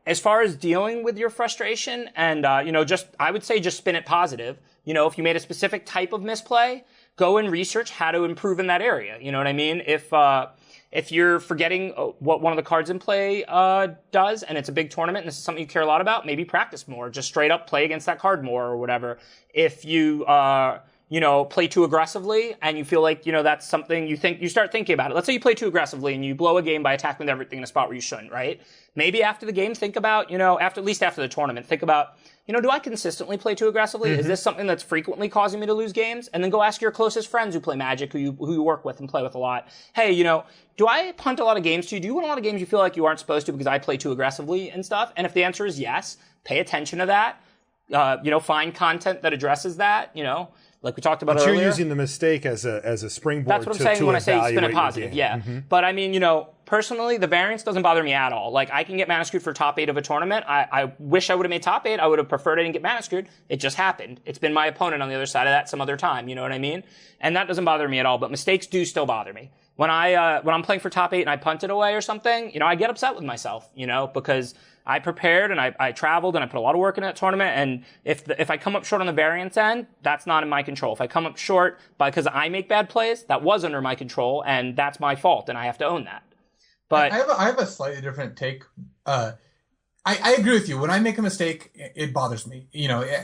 as far as dealing with your frustration and, I would say just spin it positive. If you made a specific type of misplay, go and research how to improve in that area. You know what I mean? If you're forgetting what one of the cards in play does, and it's a big tournament, and this is something you care a lot about, maybe practice more. Just straight up play against that card more or whatever. If you, play too aggressively, and you feel like, that's something you start thinking about it. Let's say you play too aggressively, and you blow a game by attacking with everything in a spot where you shouldn't, right? Maybe after the game, think about, at least after the tournament, think about, do I consistently play too aggressively? Mm-hmm. Is this something that's frequently causing me to lose games? And then go ask your closest friends who play Magic, who you work with and play with a lot. Hey, do I punt a lot of games to you? Do you win a lot of games you feel like you aren't supposed to because I play too aggressively and stuff? And if the answer is yes, pay attention to that. Find content that addresses that, like we talked about earlier. But you're using the mistake as a springboard. That's what I'm saying when I say spin it positive. Yeah. Mm-hmm. But I mean, personally, the variance doesn't bother me at all. I can get mana screwed for top 8 of a tournament. I wish I would have made top 8. I would have preferred I didn't get mana screwed. It just happened. It's been my opponent on the other side of that some other time. You know what I mean? And that doesn't bother me at all. But mistakes do still bother me. When I'm playing for top 8 and I punt it away or something, I get upset with myself, because I prepared and I traveled and I put a lot of work in that tournament. And if I come up short on the variance end, that's not in my control. If I come up short because I make bad plays, that was under my control, and that's my fault, and I have to own that. But I have a slightly different take. I agree with you. When I make a mistake, it bothers me.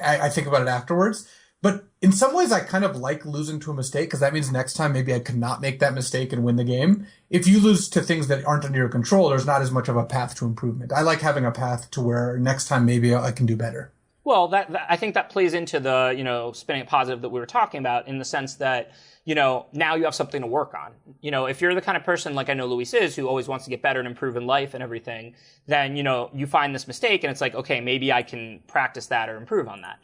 I think about it afterwards. But in some ways, I kind of like losing to a mistake, because that means next time maybe I could not make that mistake and win the game. If you lose to things that aren't under your control, there's not as much of a path to improvement. I like having a path to where next time maybe I can do better. Well, I think that plays into the, spinning it positive that we were talking about, in the sense that, now you have something to work on. If you're the kind of person like I know Luis is, who always wants to get better and improve in life and everything, then, you find this mistake and it's like, okay, maybe I can practice that or improve on that.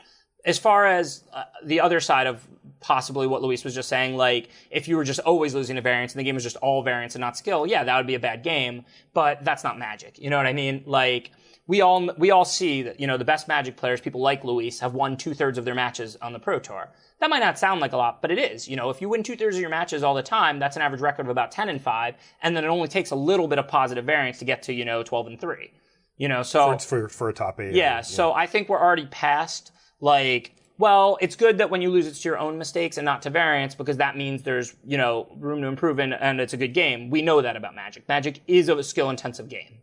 as far as the other side of possibly what Luis was just saying, like, if you were just always losing to variance and the game was just all variance and not skill, yeah, that would be a bad game, but that's not Magic. You know what I mean? Like, we all see that, the best Magic players, people like Luis, have won 2/3 of their matches on the Pro Tour. That might not sound like a lot, but it is. If you win 2/3 of your matches all the time, that's an average record of about 10-5, and then it only takes a little bit of positive variance to get to, 12-3. So for a top 8. Yeah, so I think we're already past, like, well, it's good that when you lose, it's to your own mistakes and not to variance, because that means there's, room to improve and it's a good game. We know that about Magic. Magic is a skill-intensive game,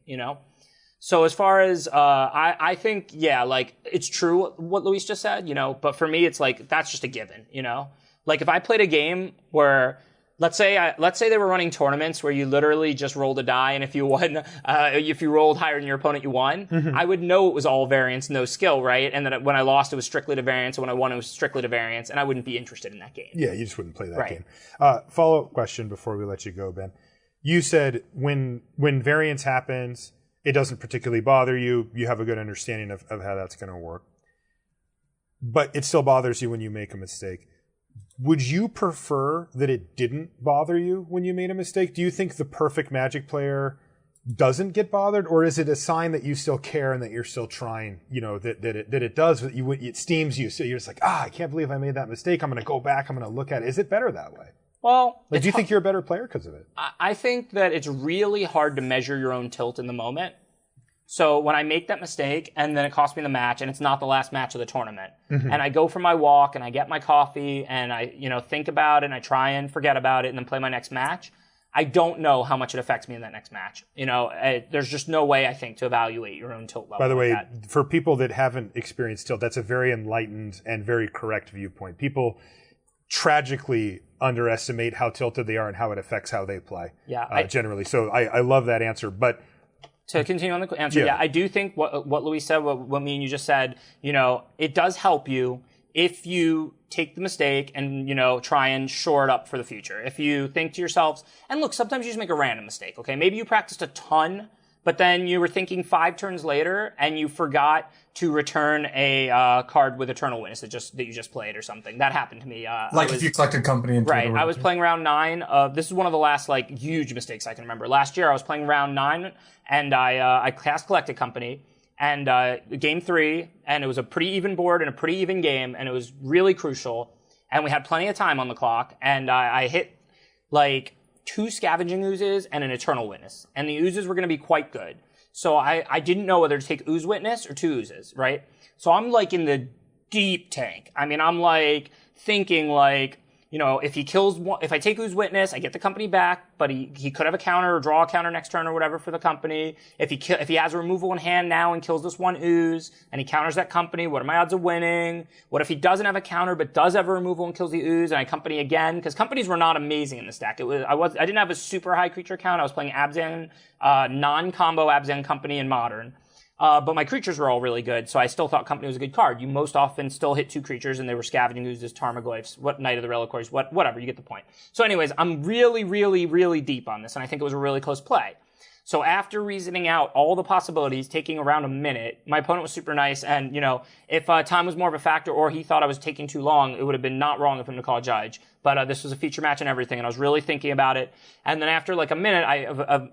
So as far as, I think, yeah, like, it's true what Luis just said, but for me, it's like, that's just a given, Like, if I played a game where, let's say they were running tournaments where you literally just rolled a die, and if you won, if you rolled higher than your opponent, you won. I would know it was all variance, no skill, right? And that when I lost, it was strictly to variance, and when I won, it was strictly to variance, and I wouldn't be interested in that game. Yeah, you just wouldn't play that Right. game. Follow-up question before we let you go, Ben. You said when variance happens, it doesn't particularly bother you. You have a good understanding of how that's going to work. But it still bothers you when you make a mistake. Would you prefer that it didn't bother you when you made a mistake? Do you think the perfect Magic player doesn't get bothered, or is it a sign that you still care and that you're still trying? That it does. It steams you, so you're just like, I can't believe I made that mistake. I'm going to go back. I'm going to look at it. Is it better that way? Well, do you think you're a better player because of it? I think that it's really hard to measure your own tilt in the moment. So when I make that mistake and then it costs me the match and it's not the last match of the tournament, and I go for my walk and I get my coffee and I, think about it and I try and forget about it and then play my next match, I don't know how much it affects me in that next match. There's just no way, I think, to evaluate your own tilt level. By the way, like for people that haven't experienced tilt, that's a very enlightened and very correct viewpoint. People tragically underestimate how tilted they are and how it affects how they play. Yeah, generally. So I love that answer, but. To continue on the answer, yeah, I do think what Luis said, what me and you just said, it does help you if you take the mistake and, try and shore it up for the future. If you think to yourselves, and look, sometimes you just make a random mistake, okay? Maybe you practiced a ton, but then you were thinking 5 turns later and you forgot to return a card with Eternal Witness that you just played or something. That happened to me. If you collected company and right. I was playing round 9 of this is one of the last huge mistakes I can remember. Last year I was playing round 9 and I cast collected company and game 3 and it was a pretty even board and a pretty even game and it was really crucial and we had plenty of time on the clock and I hit 2 Scavenging Oozes and an Eternal Witness and the Oozes were going to be quite good. So I didn't know whether to take Ooze Witness or 2 Oozes, right? So I'm in the deep tank. I mean, I'm thinking if I take Ooze Witness, I get the company back, but he could have a counter or draw a counter next turn or whatever for the company. If he has a removal in hand now and kills this 1 Ooze and he counters that company, what are my odds of winning? What if he doesn't have a counter but does have a removal and kills the Ooze and I company again? Because companies were not amazing in this deck. I didn't have a super high creature count. I was playing Abzan, non-combo Abzan company in Modern. But my creatures were all really good, so I still thought Company was a good card. You most often still hit 2 creatures, and they were Scavenging Oozes, Tarmogoyfs, Knight of the Reliquaries, whatever, you get the point. So anyways, I'm really, really, really deep on this, and I think it was a really close play. So after reasoning out all the possibilities, taking around a minute, my opponent was super nice, and, if time was more of a factor or he thought I was taking too long, it would have been not wrong of him to call a judge. But this was a feature match and everything, and I was really thinking about it. And then after a minute,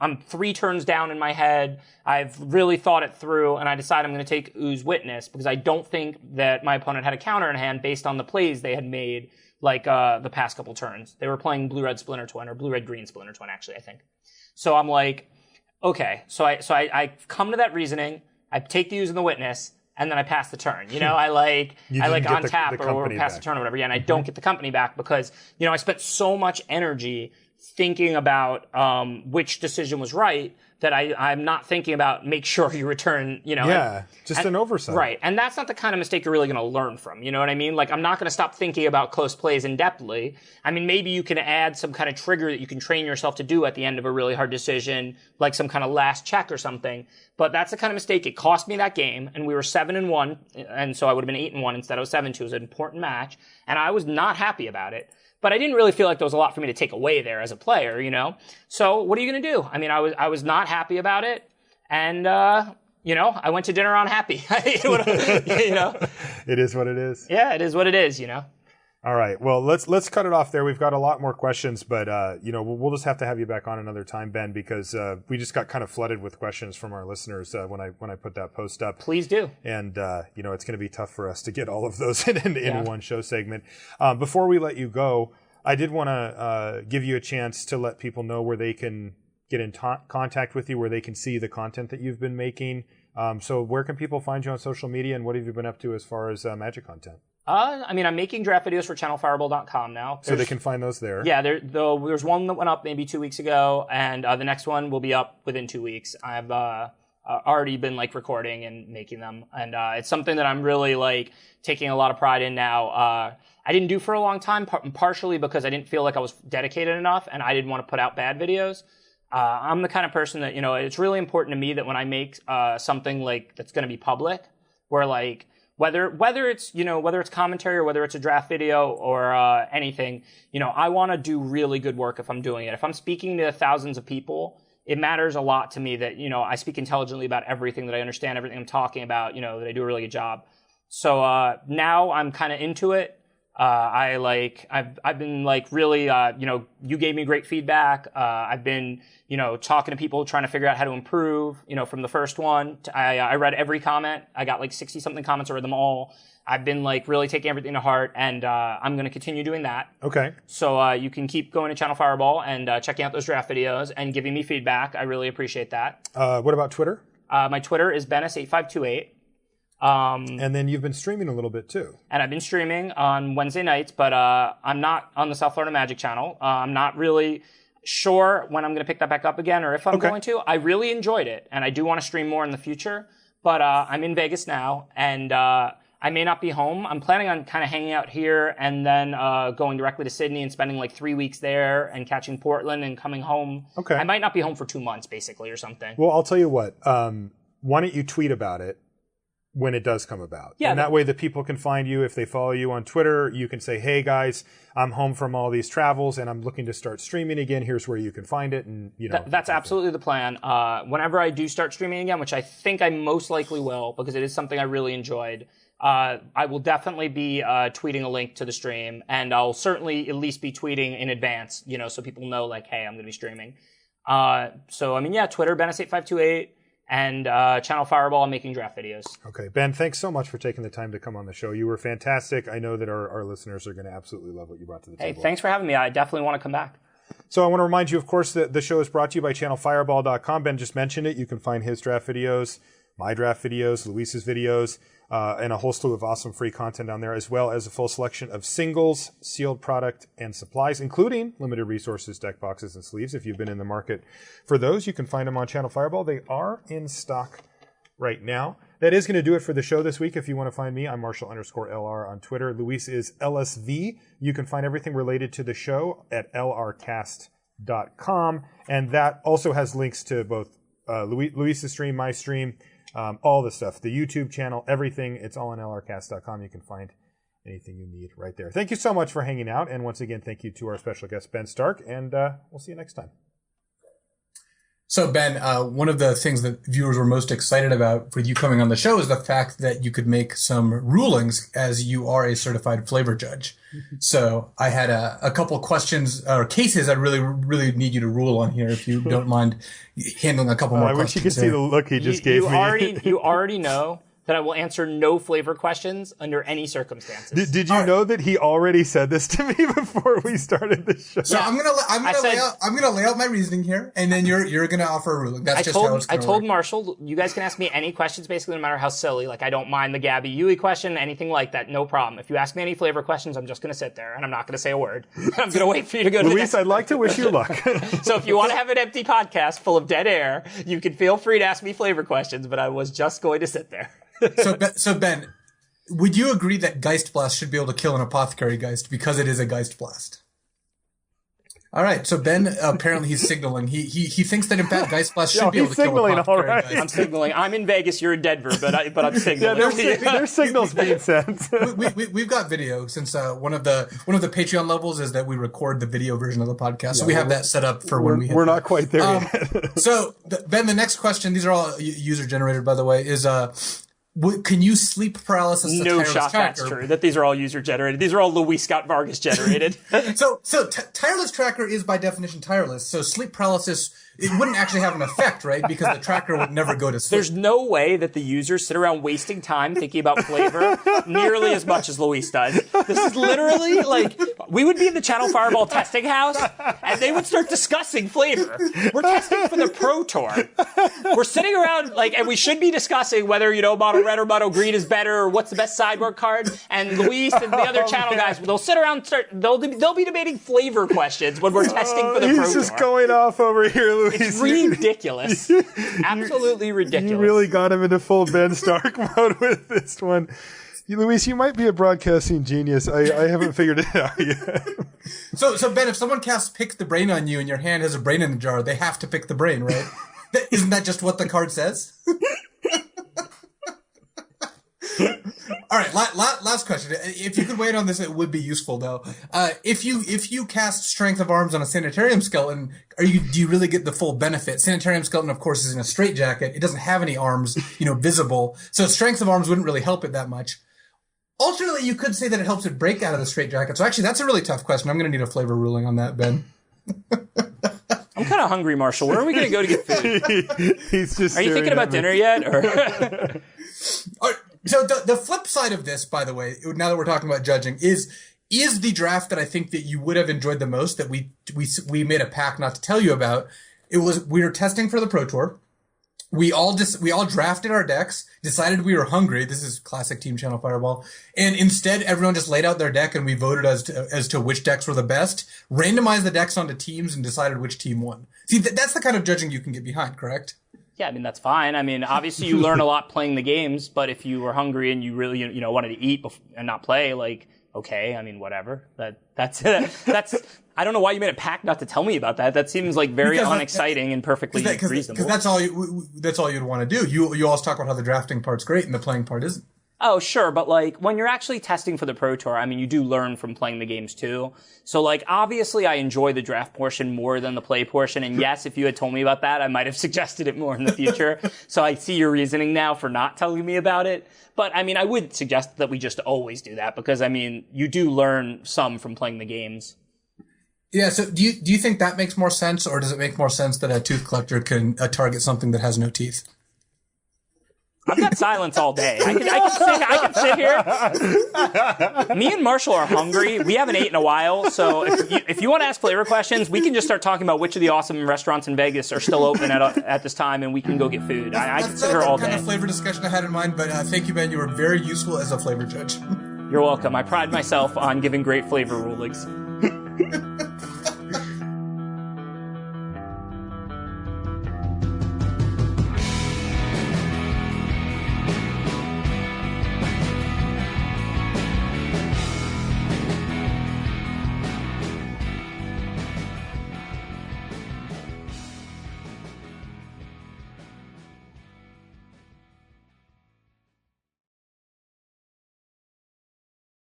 I'm 3 turns down in my head. I've really thought it through, and I decide I'm going to take Ooze Witness because I don't think that my opponent had a counter in hand based on the plays they had made the past couple turns. They were playing Blue-Red Splinter Twin, or Blue-Red-Green Splinter Twin, actually, I think. So I'm okay, so I come to that reasoning, I take the Ooze and the Witness, and then I pass the turn. I untap or pass the turn or whatever, and I don't get the company back because, I spent so much energy thinking about which decision was right that I'm not thinking about make sure you return, Yeah, an oversight. Right, and that's not the kind of mistake you're really going to learn from, you know what I mean? I'm not going to stop thinking about close plays in-depthly. I mean, maybe you can add some kind of trigger that you can train yourself to do at the end of a really hard decision, like some kind of last check or something. But that's the kind of mistake. It cost me that game, and we were 7-1, and so I would have been 8-1 instead of 7-2. It was an important match, and I was not happy about it. But I didn't really feel like there was a lot for me to take away there as a player, So what are you going to do? I mean, I was not happy about it. And, I went to dinner on happy. It is what it is. Yeah, it is what it is, All right. Well, let's cut it off there. We've got a lot more questions, but we'll just have to have you back on another time, Ben, because we just got kind of flooded with questions from our listeners when I put that post up. Please do. And it's going to be tough for us to get all of those in one show segment. Before we let you go, I did want to give you a chance to let people know where they can get in contact with you, where they can see the content that you've been making. So where can people find you on social media, and what have you been up to as far as Magic content? I'm making draft videos for channelfireball.com now. So they can find those there. Yeah, there's one that went up maybe 2 weeks ago, and the next one will be up within 2 weeks. I've already been recording and making them, and it's something that I'm really taking a lot of pride in now. I didn't do for a long time, partially because I didn't feel like I was dedicated enough, and I didn't want to put out bad videos. I'm the kind of person that it's really important to me that when I make something that's going to be public, where whether it's commentary or whether it's a draft video or anything, I want to do really good work if I'm doing it. If I'm speaking to thousands of people, it matters a lot to me that I speak intelligently about everything, that I understand everything I'm talking about, that I do a really good job. So now I'm kind of into it. I've been really, you gave me great feedback. I've been, talking to people, trying to figure out how to improve, from the first one. I read every comment. I got 60 something comments. I read them all. I've been really taking everything to heart, and I'm going to continue doing that. Okay. So you can keep going to Channel Fireball and checking out those draft videos and giving me feedback. I really appreciate that. What about Twitter? My Twitter is Bennis8528. And then you've been streaming a little bit too. And I've been streaming on Wednesday nights, but I'm not on the South Florida Magic channel. I'm not really sure when I'm going to pick that back up again or if I'm going to. I really enjoyed it, and I do want to stream more in the future, but I'm in Vegas now, and I may not be home. I'm planning on kind of hanging out here and then going directly to Sydney and spending 3 weeks there and catching Portland and coming home. Okay. I might not be home for 2 months, basically, or something. Well, I'll tell you what. Why don't you tweet about it when it does come about? Yeah, and that way the people can find you. If they follow you on Twitter, you can say, hey guys, I'm home from all these travels and I'm looking to start streaming again. Here's where you can find it. And that's absolutely the plan. Whenever I do start streaming again, which I think I most likely will, because it is something I really enjoyed, I will definitely be tweeting a link to the stream, and I'll certainly at least be tweeting in advance, so people know hey, I'm going to be streaming. Twitter, Bennis8528. And Channel Fireball, I'm making draft videos. Okay. Ben, thanks so much for taking the time to come on the show. You were fantastic. I know that our listeners are going to absolutely love what you brought to the table. Hey, thanks for having me. I definitely want to come back. So I want to remind you, of course, that the show is brought to you by channelfireball.com. Ben just mentioned it. You can find his draft videos, my draft videos, Luis's videos, and a whole slew of awesome free content on there, as well as a full selection of singles, sealed product, and supplies, including limited resources, deck boxes, and sleeves. If you've been in the market for those, you can find them on Channel Fireball. They are in stock right now. That is going to do it for the show this week. If you want to find me, I'm Marshall_LR on Twitter. Luis is LSV. You can find everything related to the show at lrcast.com. And that also has links to both Luis's stream, my stream, all the stuff, the YouTube channel, everything. It's all on lrcast.com. You can find anything you need right there. Thank you so much for hanging out. And once again, thank you to our special guest, Ben Stark. And we'll see you next time. So, Ben, one of the things that viewers were most excited about for you coming on the show is the fact that you could make some rulings, as you are a certified flavor judge. So I had a couple questions or cases I really need you to rule on here, if you don't mind handling a couple more questions. I wish you could see the look he just gave me. You already know that I will answer no flavor questions under any circumstances. Did you know that he already said this to me before we started the show? So I'm gonna lay out my reasoning here, and then you're gonna offer a ruling. That's how it's gonna I told work. Marshall, you guys can ask me any questions, basically, no matter how silly. I don't mind the Gabby Yui question, anything like that, no problem. If you ask me any flavor questions, I'm just gonna sit there and I'm not gonna say a word. I'm gonna wait for you to go to Luis, I'd like to wish you luck. So if you want to have an empty podcast full of dead air, you can feel free to ask me flavor questions, but I was just going to sit there. So Ben, would you agree that Geist Blast should be able to kill an Apothecary Geist because it is a Geist Blast? All right, so Ben apparently he's signaling. He thinks that in fact Geistblast should be able to kill a Apothecary right. Geist. I'm signaling. I'm in Vegas. You're in Denver, but I'm signaling. Their signals being sent. We've got video since one of the Patreon levels is that we record the video version of the podcast, so we have that set up for when we hit. We're not quite there yet. So Ben, the next question. These are all user generated, by the way. Is can you sleep paralysis? No shot that's true. That these are all user generated. These are all Luis Scott-Vargas generated. So tireless tracker is by definition tireless. So sleep paralysis, it wouldn't actually have an effect, right? Because the tracker would never go to sleep. There's no way that the users sit around wasting time thinking about flavor nearly as much as Luis does. This is literally like, we would be in the Channel Fireball testing house and they would start discussing flavor. We're testing for the Pro Tour. We're sitting around and we should be discussing whether, mono red or mono green is better or what's the best sideboard card. And Luis and the other channel guys, they'll sit around, they'll be debating flavor questions when we're testing for the Pro Tour. He's just going off over here, Luis. It's ridiculous. Absolutely ridiculous. You really got him into full Ben Stark mode with this one. Luis, you might be a broadcasting genius. I haven't figured it out yet. So Ben, if someone casts Pick the Brain on you and your hand has a brain in the jar, they have to pick the brain, right? Isn't that just what the card says? All right, last question. If you could wait on this, it would be useful, though. If you cast Strength of Arms on a Sanitarium Skeleton, do you really get the full benefit? Sanitarium Skeleton, of course, is in a straitjacket. It doesn't have any arms, visible. So Strength of Arms wouldn't really help it that much. Alternately, you could say that it helps it break out of the straitjacket. So actually, that's a really tough question. I'm going to need a flavor ruling on that, Ben. I'm kind of hungry, Marshall. Where are we going to go to get food? He's just. Are you thinking about dinner yet? Or? So the flip side of this, by the way, now that we're talking about judging, is the draft that I think that you would have enjoyed the most that we made a pact not to tell you about. We were testing for the Pro Tour. We all drafted our decks, decided we were hungry. This is classic Team Channel Fireball. And instead, everyone just laid out their deck and we voted as to which decks were the best, randomized the decks onto teams and decided which team won. See, that's the kind of judging you can get behind, correct? Yeah, that's fine. Obviously you learn a lot playing the games, but if you were hungry and you really, wanted to eat and not play, okay, whatever. That's I don't know why you made a pact not to tell me about that. That seems like very unexciting and perfectly reasonable. Because that's all you'd want to do. You always talk about how the drafting part's great and the playing part isn't. Oh, sure, but when you're actually testing for the Pro Tour, you do learn from playing the games too. So obviously I enjoy the draft portion more than the play portion, and yes, if you had told me about that, I might have suggested it more in the future. So I see your reasoning now for not telling me about it. But I would suggest that we just always do that because you do learn some from playing the games. Yeah, so do you think that makes more sense, or does it make more sense that a tooth collector can target something that has no teeth? I've got silence all day. I can sit here. Me and Marshall are hungry. We haven't eaten in a while, so if you want to ask flavor questions, we can just start talking about which of the awesome restaurants in Vegas are still open at this time, and we can go get food. I can sit here all day. That's the kind of flavor discussion I had in mind, but thank you, Ben. You were very useful as a flavor judge. You're welcome. I pride myself on giving great flavor rulings.